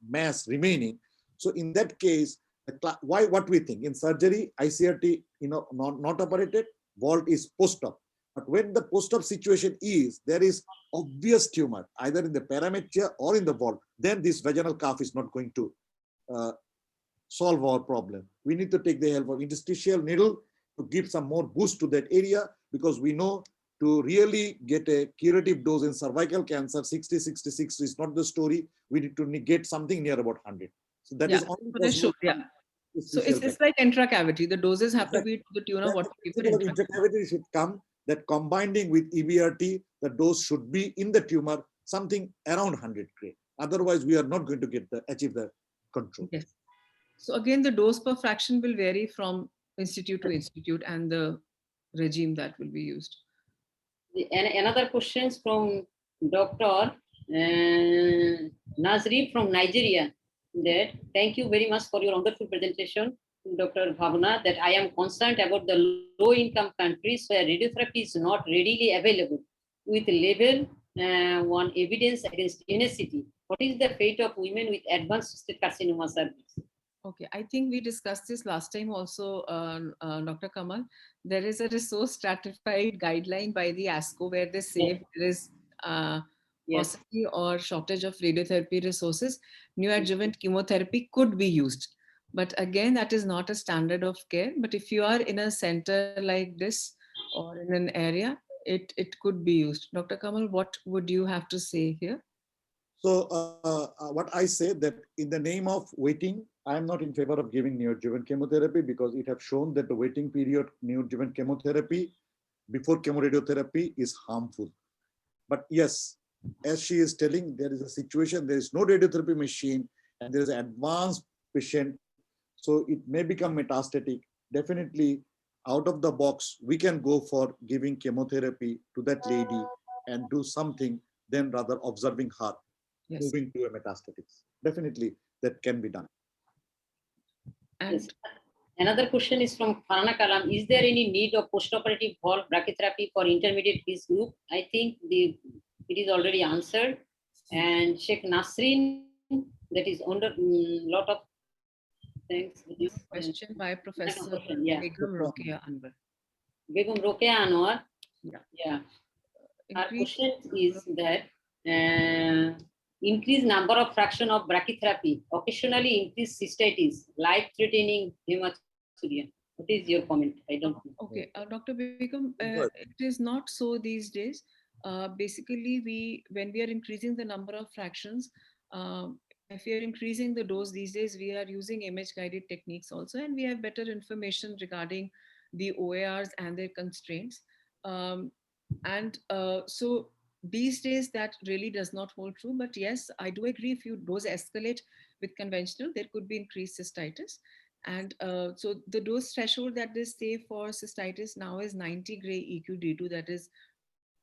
Speaker 5: mass remaining, so in that case, what we think in surgery, ICRT, not operated, vault is post-op. But when the post-op situation is, there is obvious tumor, either in the parametria or in the vault, then this vaginal cuff is not going to solve our problem. We need to take the help of interstitial needle to give some more boost to that area, because we know to really get a curative dose in cervical cancer, 60, 66 is not the story. We need to get something near about 100. So that is only possible.
Speaker 4: So it's like intracavity. The doses have to be to the tune of what we give.
Speaker 5: Intracavity should come, that combining with EBRT, the dose should be in the tumor something around 100 gray. Otherwise, we are not going to achieve the control.
Speaker 4: Yes. So again, the dose per fraction will vary from institute to institute and the regime that will be used.
Speaker 3: And another question from Dr. Nazri from Nigeria. That thank you very much for your wonderful presentation, Dr. Bhavna, that I am concerned about the low-income countries where radiotherapy is not readily available with level 1 evidence against NSCT. What is the fate of women with advanced prostate carcinoma cervix?
Speaker 4: Okay, I think we discussed this last time also, Dr. Kamal. There is a resource stratified guideline by the ASCO where they say there is
Speaker 3: Yes.
Speaker 4: paucity or shortage of radiotherapy resources, neoadjuvant chemotherapy could be used. But again, that is not a standard of care. But if you are in a center like this or in an area, it could be used. Dr. Kamal, what would you have to say here?
Speaker 5: So what I say that in the name of waiting, I am not in favor of giving neoadjuvant chemotherapy because it has shown that the waiting period neoadjuvant chemotherapy before chemoradiotherapy is harmful. But yes, as she is telling, there is a situation, there is no radiotherapy machine and there is an advanced patient. So it may become metastatic. Definitely out of the box, we can go for giving chemotherapy to that lady and do something then rather observing her
Speaker 4: Yes.
Speaker 5: moving to a metastatic. Definitely that can be done.
Speaker 4: And
Speaker 3: Yes. Another question is from Farhana Kalam. Is there any need of postoperative valve brachytherapy for intermediate risk group? I think it is already answered. And Sheikh Nasrin, that is under lot of thanks.
Speaker 4: question by Professor
Speaker 3: Question, yeah.
Speaker 4: Begum Rokeya Anwar.
Speaker 3: Begum Rokeya Anwar.
Speaker 4: Yeah.
Speaker 3: Yeah. Our
Speaker 4: Increase
Speaker 3: question is that increased number of fraction of brachytherapy occasionally increase cystitis, life-threatening hematuria. What is your comment? I don't know.
Speaker 4: Okay, Dr. Begum,
Speaker 5: Good.
Speaker 4: it is not so these days. Basically, when we are increasing the number of fractions, if we are increasing the dose these days, we are using image-guided techniques also, and we have better information regarding the OARs and their constraints. So these days, that really does not hold true. But yes, I do agree. If you dose escalate with conventional, there could be increased cystitis. And so the dose threshold that they say for cystitis now is 90 gray EQD2, that is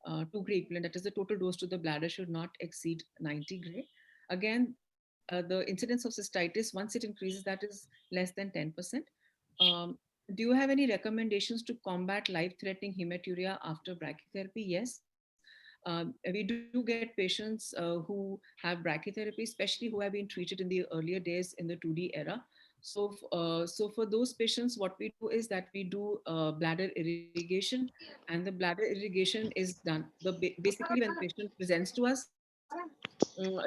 Speaker 4: 2 gray equivalent, that is the total dose to the bladder should not exceed 90 gray. Again, the incidence of cystitis, once it increases, that is less than 10%. Do you have any recommendations to combat life-threatening hematuria after brachytherapy? Yes. We do get patients who have brachytherapy, especially who have been treated in the earlier days in the 2D era. So for those patients, what we do is that we do bladder irrigation, and the bladder irrigation is done. Basically, when the patient presents to us,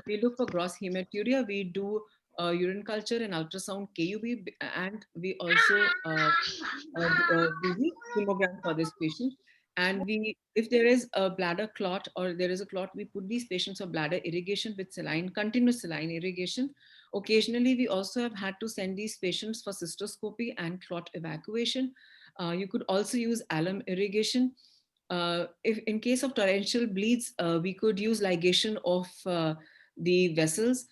Speaker 4: we look for gross hematuria. We do urine culture and ultrasound KUB, and we also do the hemogram for this patient. And if there is a bladder clot or there is a clot, we put these patients on bladder irrigation with saline, continuous saline irrigation. Occasionally, we also have had to send these patients for cystoscopy and clot evacuation. You could also use alum irrigation. If in case of torrential bleeds, we could use ligation of the vessels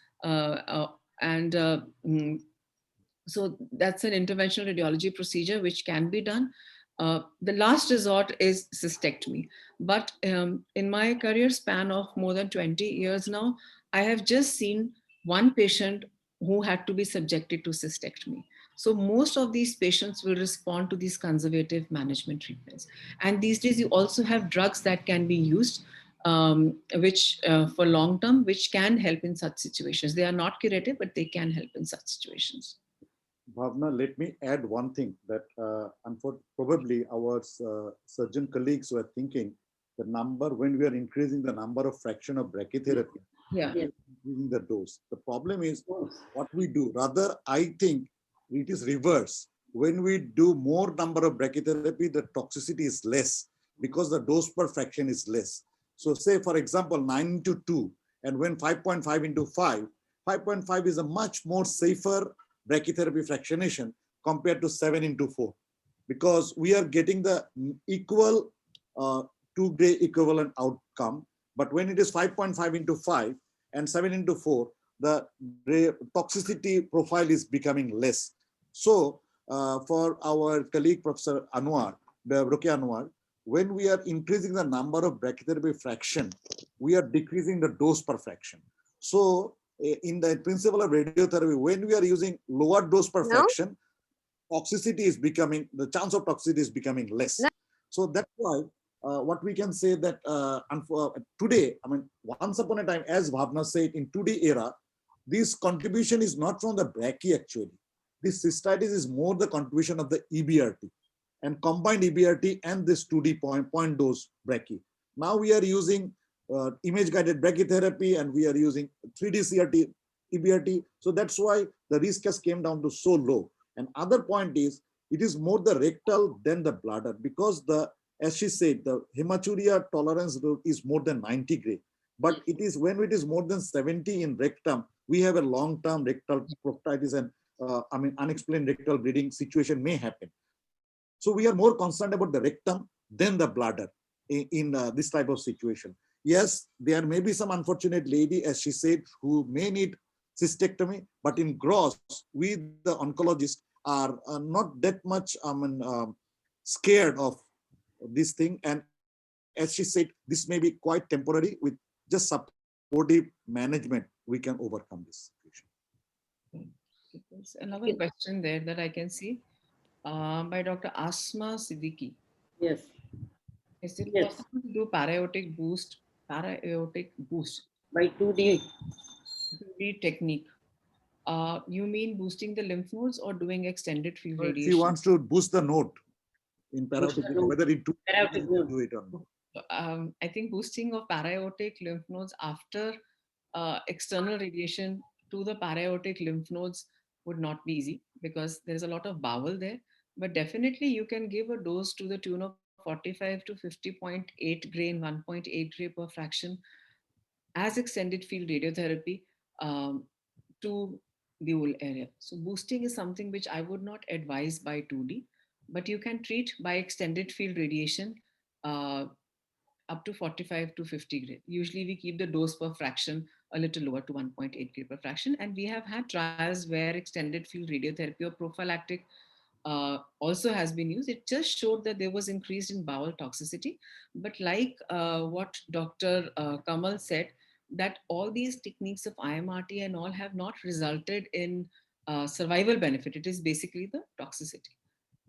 Speaker 4: so that's an interventional radiology procedure which can be done. The last resort is cystectomy. But in my career span of more than 20 years now, I have just seen one patient who had to be subjected to cystectomy. So most of these patients will respond to these conservative management treatments. And these days you also have drugs that can be used which for long term, which can help in such situations. They are not curative, but they can help in such situations.
Speaker 5: Bhavna, let me add one thing that probably our surgeon colleagues were thinking the number, when we are increasing the number of fraction of brachytherapy,
Speaker 4: Yeah.
Speaker 5: increasing the dose. The problem is what we do. Rather, I think it is reverse. When we do more number of brachytherapy, the toxicity is less because the dose per fraction is less. So say, for example, 9:2, and when 5.5 into 5, 5.5 is a much more safer brachytherapy fractionation compared to 7:4, because we are getting the equal 2 gray equivalent outcome. But when it is 5.5 into 5 and 7:4, the toxicity profile is becoming less. So for our colleague, Professor Anwar, Rokeya Anwar, when we are increasing the number of brachytherapy fraction, we are decreasing the dose per fraction. So in the principle of radiotherapy, when we are using lower dose per fraction, toxicity is becoming, the chance of toxicity is becoming less. So that's why what we can say that today, I mean, once upon a time, as Bhavna said, in 2D era, this contribution is not from the brachy actually. This cystitis is more the contribution of the EBRT and combined EBRT and this 2D point dose brachy. Now we are using image guided brachytherapy, and we are using 3D CRT, EBRT. So that's why the risk has came down to so low. And other point is, it is more the rectal than the bladder, because as she said, the hematuria tolerance is more than 90 gray. But it is when it is more than 70 in rectum, we have a long-term rectal proctitis and unexplained rectal bleeding situation may happen. So we are more concerned about the rectum than the bladder in this type of situation. Yes, there may be some unfortunate lady, as she said, who may need cystectomy, but in gross, we, the oncologists, are not that much scared of this thing. And as she said, this may be quite temporary. With just supportive management, we can overcome this situation.
Speaker 4: There's another question there that I can see by Dr. Asma Siddiqui.
Speaker 3: Yes.
Speaker 4: Is it
Speaker 3: Yes.
Speaker 4: possible to do para-aortic boost
Speaker 3: By 2D.
Speaker 4: 2D technique? You mean boosting the lymph nodes or doing extended field
Speaker 5: She
Speaker 4: radiation?
Speaker 5: wants to boost the node in para-aortic, whether it
Speaker 3: Para-aortic node.
Speaker 5: do it or not.
Speaker 4: I think boosting of para-aortic lymph nodes after external radiation to the para-aortic lymph nodes would not be easy, because there's a lot of bowel there. But definitely you can give a dose to the tune of 45 to 50.8 gray and 1.8 gray per fraction as extended field radiotherapy to the whole area. So boosting is something which I would not advise by 2D, but you can treat by extended field radiation up to 45 to 50 gray. Usually we keep the dose per fraction a little lower to 1.8 gray per fraction. And we have had trials where extended field radiotherapy or prophylactic also has been used. It just showed that there was increase in bowel toxicity. But like what Dr. Kamal said, that all these techniques of IMRT and all have not resulted in survival benefit. It is basically the toxicity.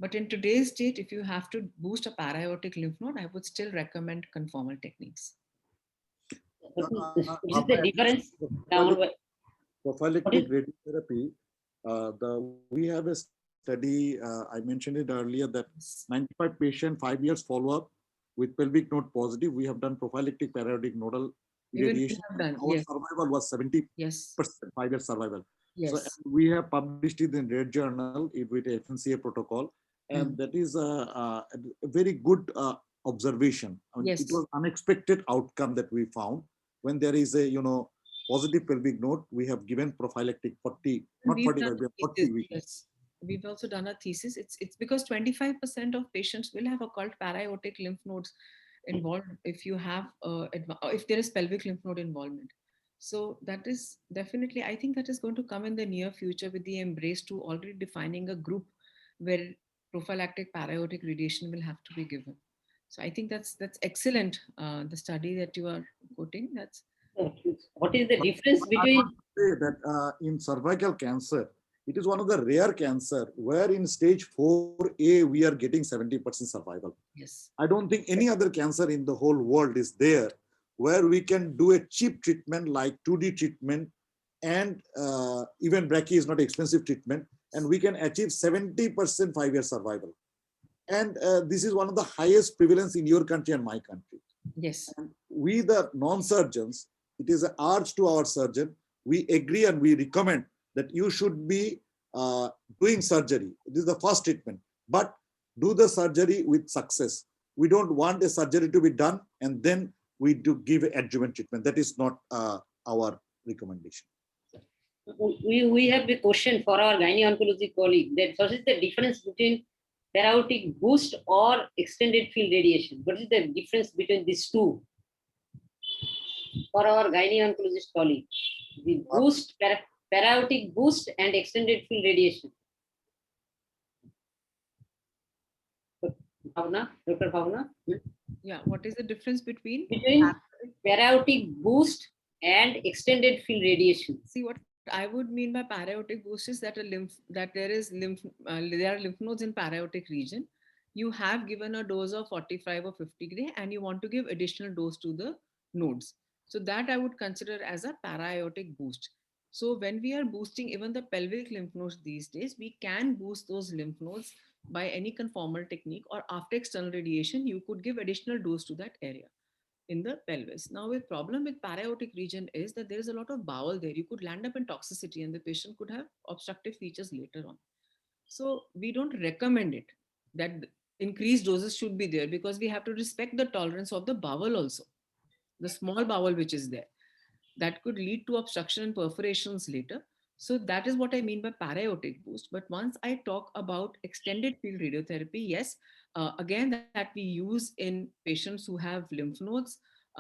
Speaker 4: But in today's date, if you have to boost a para-aortic lymph node, I would still recommend conformal techniques.
Speaker 3: What is the difference?
Speaker 5: Prophylactic radiotherapy, we have a study, I mentioned it earlier, that 95 patient, 5 years follow-up with pelvic node positive. We have done prophylactic para-aortic nodal irradiation. Our survival was 70%,
Speaker 4: yes.
Speaker 5: 5-year survival.
Speaker 4: Yes.
Speaker 5: So we have published it in Red Journal with a FNCA protocol. And that is a very good observation. I mean,
Speaker 4: Yes.
Speaker 5: It was unexpected outcome that we found. When there is a positive pelvic node, we have given prophylactic 40, not 45, 40 weeks.
Speaker 4: Yes. We've also done a thesis. It's because 25% of patients will have occult para-aortic lymph nodes involved if you have if there is pelvic lymph node involvement. So that is definitely, I think that is going to come in the near future with the Embrace 2 already defining a group where prophylactic para-aortic radiation will have to be given. So I think that's excellent. The study that you are quoting, that's.
Speaker 3: What is the difference between?
Speaker 5: That in cervical cancer, it is one of the rare cancer where in stage 4A we are getting 70% survival.
Speaker 4: Yes.
Speaker 5: I don't think any other cancer in the whole world is there where we can do a cheap treatment like 2D treatment, and even brachy is not expensive treatment, and we can achieve 70% 5-year survival. And this is one of the highest prevalence in your country and my country.
Speaker 4: Yes.
Speaker 5: And we, the non-surgeons, it is an urge to our surgeon. We agree and we recommend that you should be doing surgery. It is the first treatment, but do the surgery with success. We don't want a surgery to be done and then we do give adjuvant treatment. That is not our recommendation.
Speaker 3: We have a question for our gynae oncology colleague. That what is the difference between para-aortic boost or extended field radiation? What is the difference between these two? For our gynae oncologist colleague, the boost, para-aortic boost and extended field radiation. Bhavna, Dr. Bhavna?
Speaker 4: Yeah, what is the difference between
Speaker 3: para-aortic boost and extended field radiation?
Speaker 4: See, what I would mean by para-aortic boost is that there are lymph nodes in para-aortic region. You have given a dose of 45 or 50 gray and you want to give additional dose to the nodes. So that I would consider as a para-aortic boost. So when we are boosting even the pelvic lymph nodes these days, we can boost those lymph nodes by any conformal technique, or after external radiation, you could give additional dose to that area. in the pelvis. Now, the problem with para-aortic region is that there is a lot of bowel there. You could land up in toxicity and the patient could have obstructive features later on. So we don't recommend it, that increased doses should be there, because we have to respect the tolerance of the bowel also, the small bowel which is there. That could lead to obstruction and perforations later. So that is what I mean by para-aortic boost. But once I talk about extended field radiotherapy, yes, again, that we use in patients who have lymph nodes,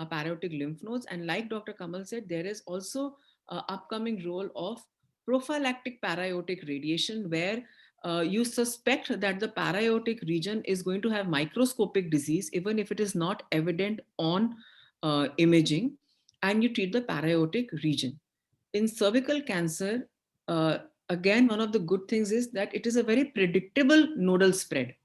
Speaker 4: para-aortic lymph nodes. And like Dr. Kamal said, there is also an upcoming role of prophylactic para-aortic radiation, where you suspect that the para-aortic region is going to have microscopic disease, even if it is not evident on imaging, and you treat the para-aortic region. In cervical cancer, again, one of the good things is that it is a very predictable nodal spread.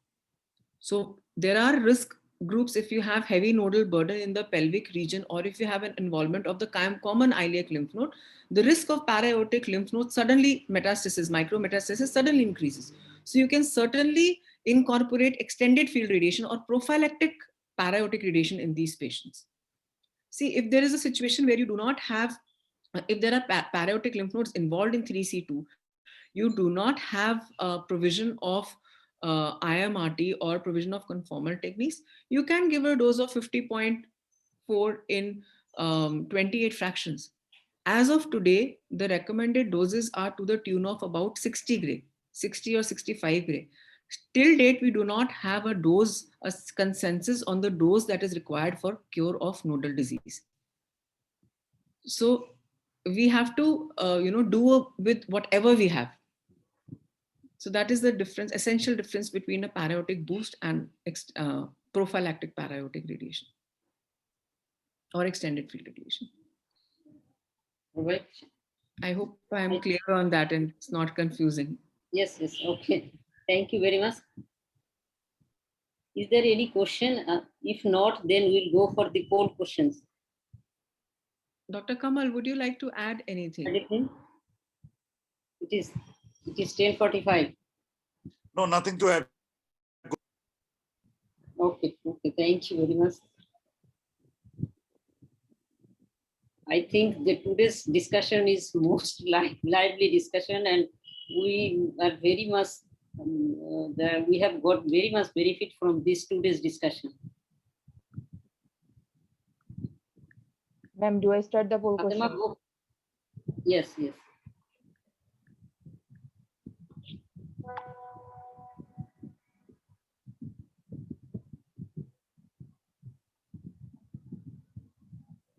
Speaker 4: So there are risk groups if you have heavy nodal burden in the pelvic region, or if you have an involvement of the common iliac lymph node, the risk of para-aortic lymph node suddenly metastasis, micrometastasis suddenly increases. So you can certainly incorporate extended field radiation or prophylactic para-aortic radiation in these patients. See, if there is a situation where you do not have, if there are para-aortic lymph nodes involved in 3C2, you do not have a provision of IMRT or provision of conformal techniques, you can give a dose of 50.4 in 28 fractions. As of today, the recommended doses are to the tune of about 60 gray, 60 or 65 gray. Till date, we do not have a dose, a consensus on the dose that is required for cure of nodal disease. So we have to, do with whatever we have. So that is the difference, essential difference between a para-aortic boost and prophylactic para-aortic radiation or extended field radiation.
Speaker 3: All right.
Speaker 4: I hope I am clear on that and it's not confusing.
Speaker 3: Yes, yes, okay. Thank you very much. Is there any question? If not, then we'll go for the poll questions.
Speaker 4: Dr. Kamal, would you like to add anything?
Speaker 3: Anything? It is 10:45.
Speaker 5: No, nothing to add.
Speaker 3: Okay, thank you very much. I think the today's discussion is most lively discussion, and we are very much, we have got very much benefit from this today's discussion.
Speaker 6: Ma'am, do I start the poll
Speaker 3: Fatima,
Speaker 6: question?
Speaker 3: go. Yes, yes.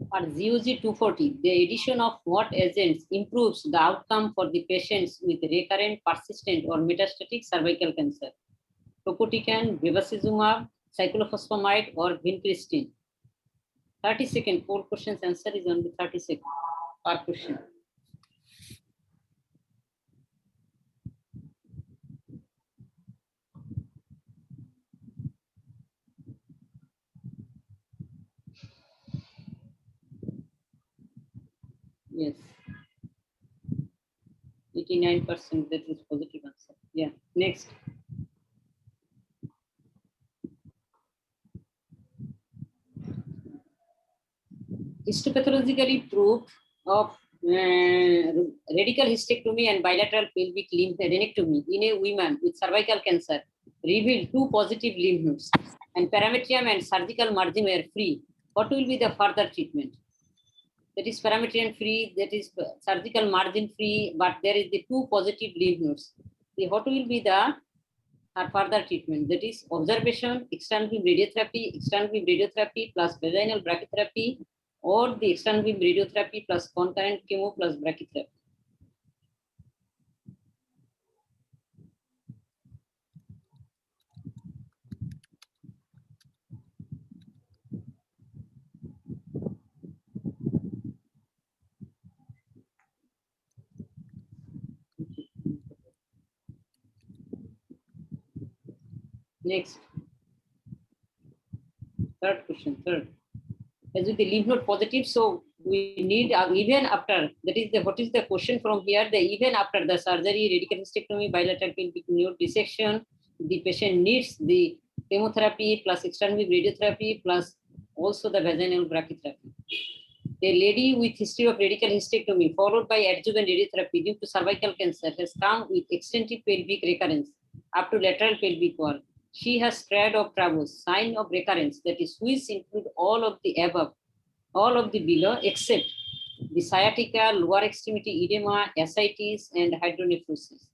Speaker 3: For ZUG 240, the addition of what agents improves the outcome for the patients with recurrent, persistent, or metastatic cervical cancer? Topotecan, bevacizumab, cyclophosphamide, or vincristine? 30 seconds. Poll questions answer is only 30 seconds per question. Yes. 89%, that is positive answer. Yeah. Next. Histopathologically proved of radical hysterectomy and bilateral pelvic lymphadenectomy in a woman with cervical cancer revealed 2 positive lymph nodes, and parametrium and surgical margin were free. What will be the further treatment? That is parametrium free, that is surgical margin free, but there is the 2 positive lymph nodes. What will be the further treatment? That is observation, external beam radiotherapy plus vaginal brachytherapy, or the external beam radiotherapy plus concurrent chemo plus brachytherapy. Next. Third question, As with the lymph node positive, so we need even after, that is what is the question from here, the even after the surgery, radical hysterectomy, bilateral pelvic node dissection, the patient needs the chemotherapy plus external beam radiotherapy plus also the vaginal brachytherapy. A lady with history of radical hysterectomy followed by adjuvant radiotherapy due to cervical cancer has come with extensive pelvic recurrence up to lateral pelvic wall. She has triad of Travos, sign of recurrence, that is, which include all of the above, all of the below, except the sciatica, lower extremity edema, ascites, and hydronephrosis.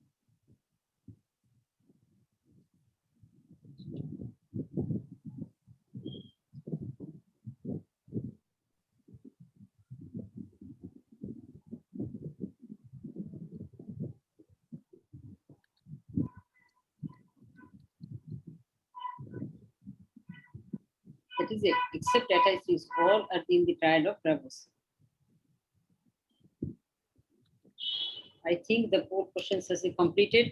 Speaker 3: That is it, except ascites, all are in the triad of Travos. I think the 4 questions has been completed,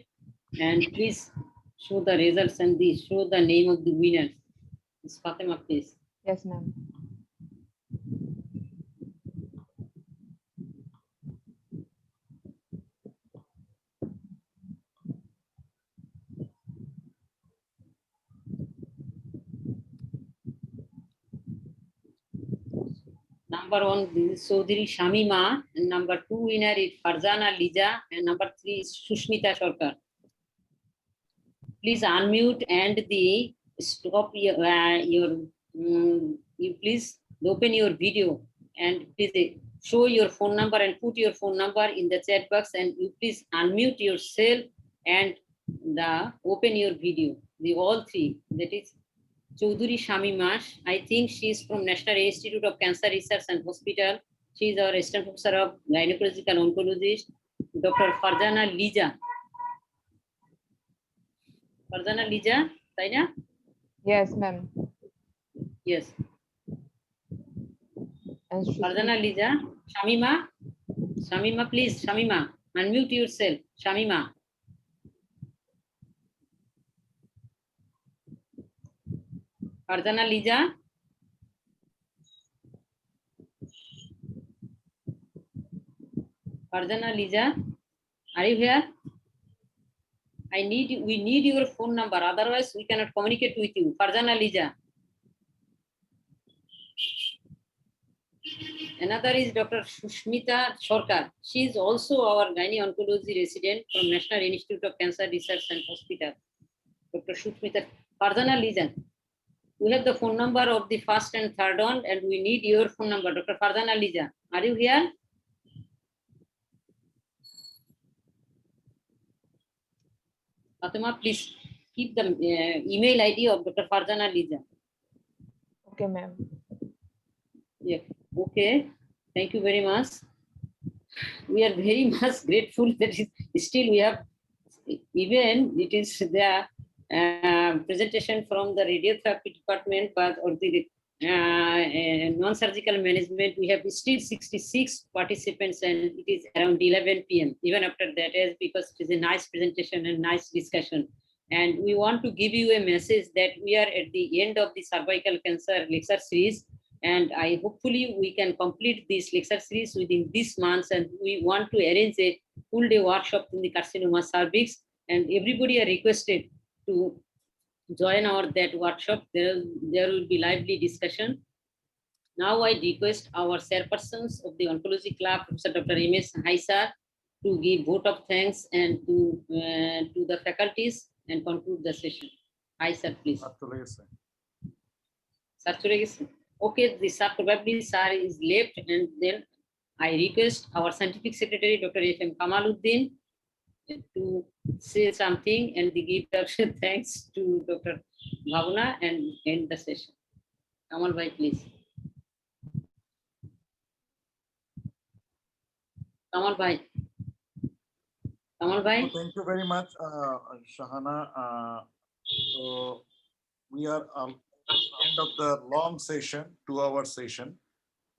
Speaker 3: and please show the results and show the name of the winners. Ms. Fatima, please.
Speaker 6: Yes, ma'am.
Speaker 3: Number 1 is Chaudhary Shamima, and number 2 winner is Farzana Lija, and number 3 is Sushmita Sarkar. Please unmute and the stop your, you please open your video and please show your phone number and put your phone number in the chat box, and you please unmute yourself and open your video. The all 3, that is Chaudhary Shamima. I think she is from National Institute of Cancer Research and Hospital. She is our assistant professor of gynecological oncologist. Dr. Farzana Lija. Farzana Lija, Taina?
Speaker 6: Yes, ma'am.
Speaker 3: Yes.
Speaker 6: And
Speaker 3: Farzana Lija. Shamima. Shamima, please. Shamima, unmute yourself. Shamima. Farzana Lija. Farzana Lija, are you here? We need your phone number, otherwise we cannot communicate with you. Farzana Lija. Another is Dr. Sushmita Sarkar. She is also our gynae oncology resident from National Institute of Cancer Research and Hospital. Dr. Sushmita. Farzana Lija. We have the phone number of the first and third one, and we need your phone number. Dr. Farzana Lija, are you here? Fatima, please keep the email ID of Dr. Farzana Lija.
Speaker 6: okay, ma'am.
Speaker 3: Yeah. Okay. Thank you very much. We are very much grateful that still we have, even it is the presentation from the radiotherapy department, but or the non-surgical management, we have still 66 participants, and it is around 11 p.m. even after that, is because it is a nice presentation and nice discussion. And we want to give you a message that we are at the end of the cervical cancer lecture series, and I hopefully we can complete this lecture series within this month, and we want to arrange a full day workshop in the carcinoma cervix, and everybody are requested to join that workshop. There will be lively discussion. Now I request our chairpersons of the Oncology Club, Professor Dr. M.S. Haisa, to give vote of thanks and to the faculties and conclude the session. Haisa, please. Sir, okay, the sir probably sir is left, and then I request our scientific secretary, Dr. F.M. Kamaluddin, to say something and give thanks to Dr. Bhavna and end the session. Kamal bhai, please. Kamal bhai. Kamal bhai.
Speaker 5: Thank you very much, Shahana. So we are end of the long session, 2-hour session,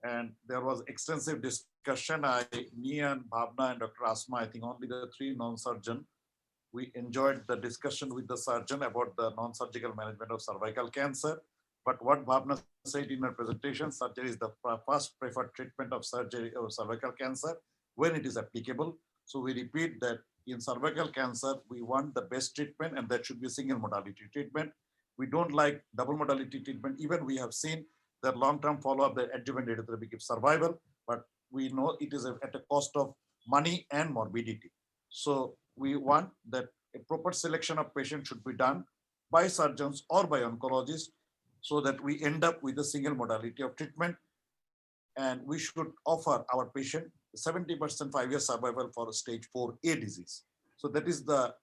Speaker 5: and there was extensive discussion. Me and Bhavna and Dr. Asma, I think only the 3 non-surgeon, we enjoyed the discussion with the surgeon about the non-surgical management of cervical cancer. But what Bhavna said in her presentation, surgery is the first preferred treatment of surgery or cervical cancer when it is applicable. So we repeat that in cervical cancer, we want the best treatment, and that should be single modality treatment. We don't like double modality treatment. Even we have seen their long-term follow-up, the adjuvant radiotherapy gives survival, but we know it is at a cost of money and morbidity. So we want that a proper selection of patients should be done by surgeons or by oncologists so that we end up with a single modality of treatment. And we should offer our patient 70% 5-year survival for stage 4A disease. So that is the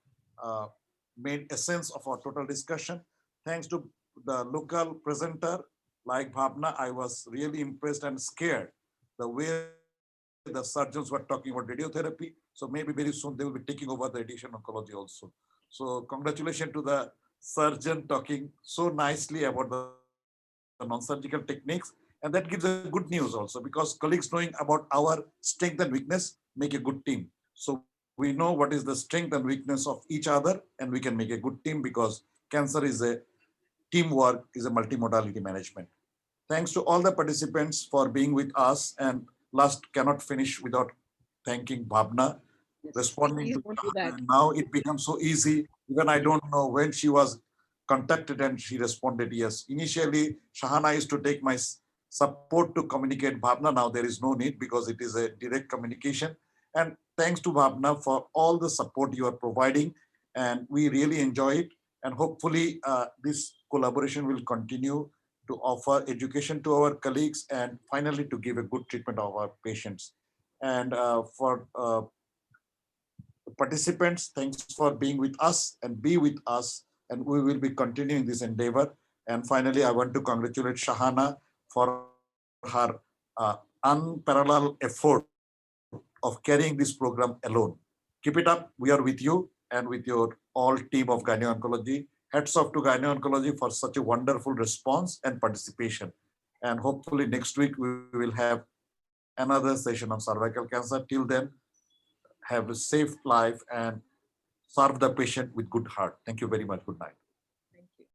Speaker 5: main essence of our total discussion. Thanks to the local presenter like Bhavna, I was really impressed and scared the way the surgeons were talking about radiotherapy. So maybe very soon they will be taking over the radiation oncology also. So congratulations to the surgeon talking so nicely about the non-surgical techniques. And that gives a good news also, because colleagues knowing about our strength and weakness make a good team. So we know what is the strength and weakness of each other, and we can make a good team, because cancer is a teamwork, is a multimodality management. Thanks to all the participants for being with us. And last, cannot finish without thanking Bhavna, responding
Speaker 4: Please
Speaker 5: to
Speaker 4: don't do that.
Speaker 5: and now it becomes so easy. Even I don't know when she was contacted and she responded yes. Initially, Shahana used to take my support to communicate Bhavna. Now there is no need, because it is a direct communication. And thanks to Bhavna for all the support you are providing. And we really enjoy it. And hopefully this collaboration will continue to offer education to our colleagues and finally to give a good treatment of our patients. And for participants, thanks for being with us and be with us. And we will be continuing this endeavor. And finally, I want to congratulate Shahana for her unparalleled effort of carrying this program alone. Keep it up. We are with you and with your all team of Gynae-Oncology. Hats off to Gynae-Oncology for such a wonderful response and participation. And hopefully next week we will have another session on cervical cancer. Till then, have a safe life and serve the patient with good heart. Thank you very much. Good night.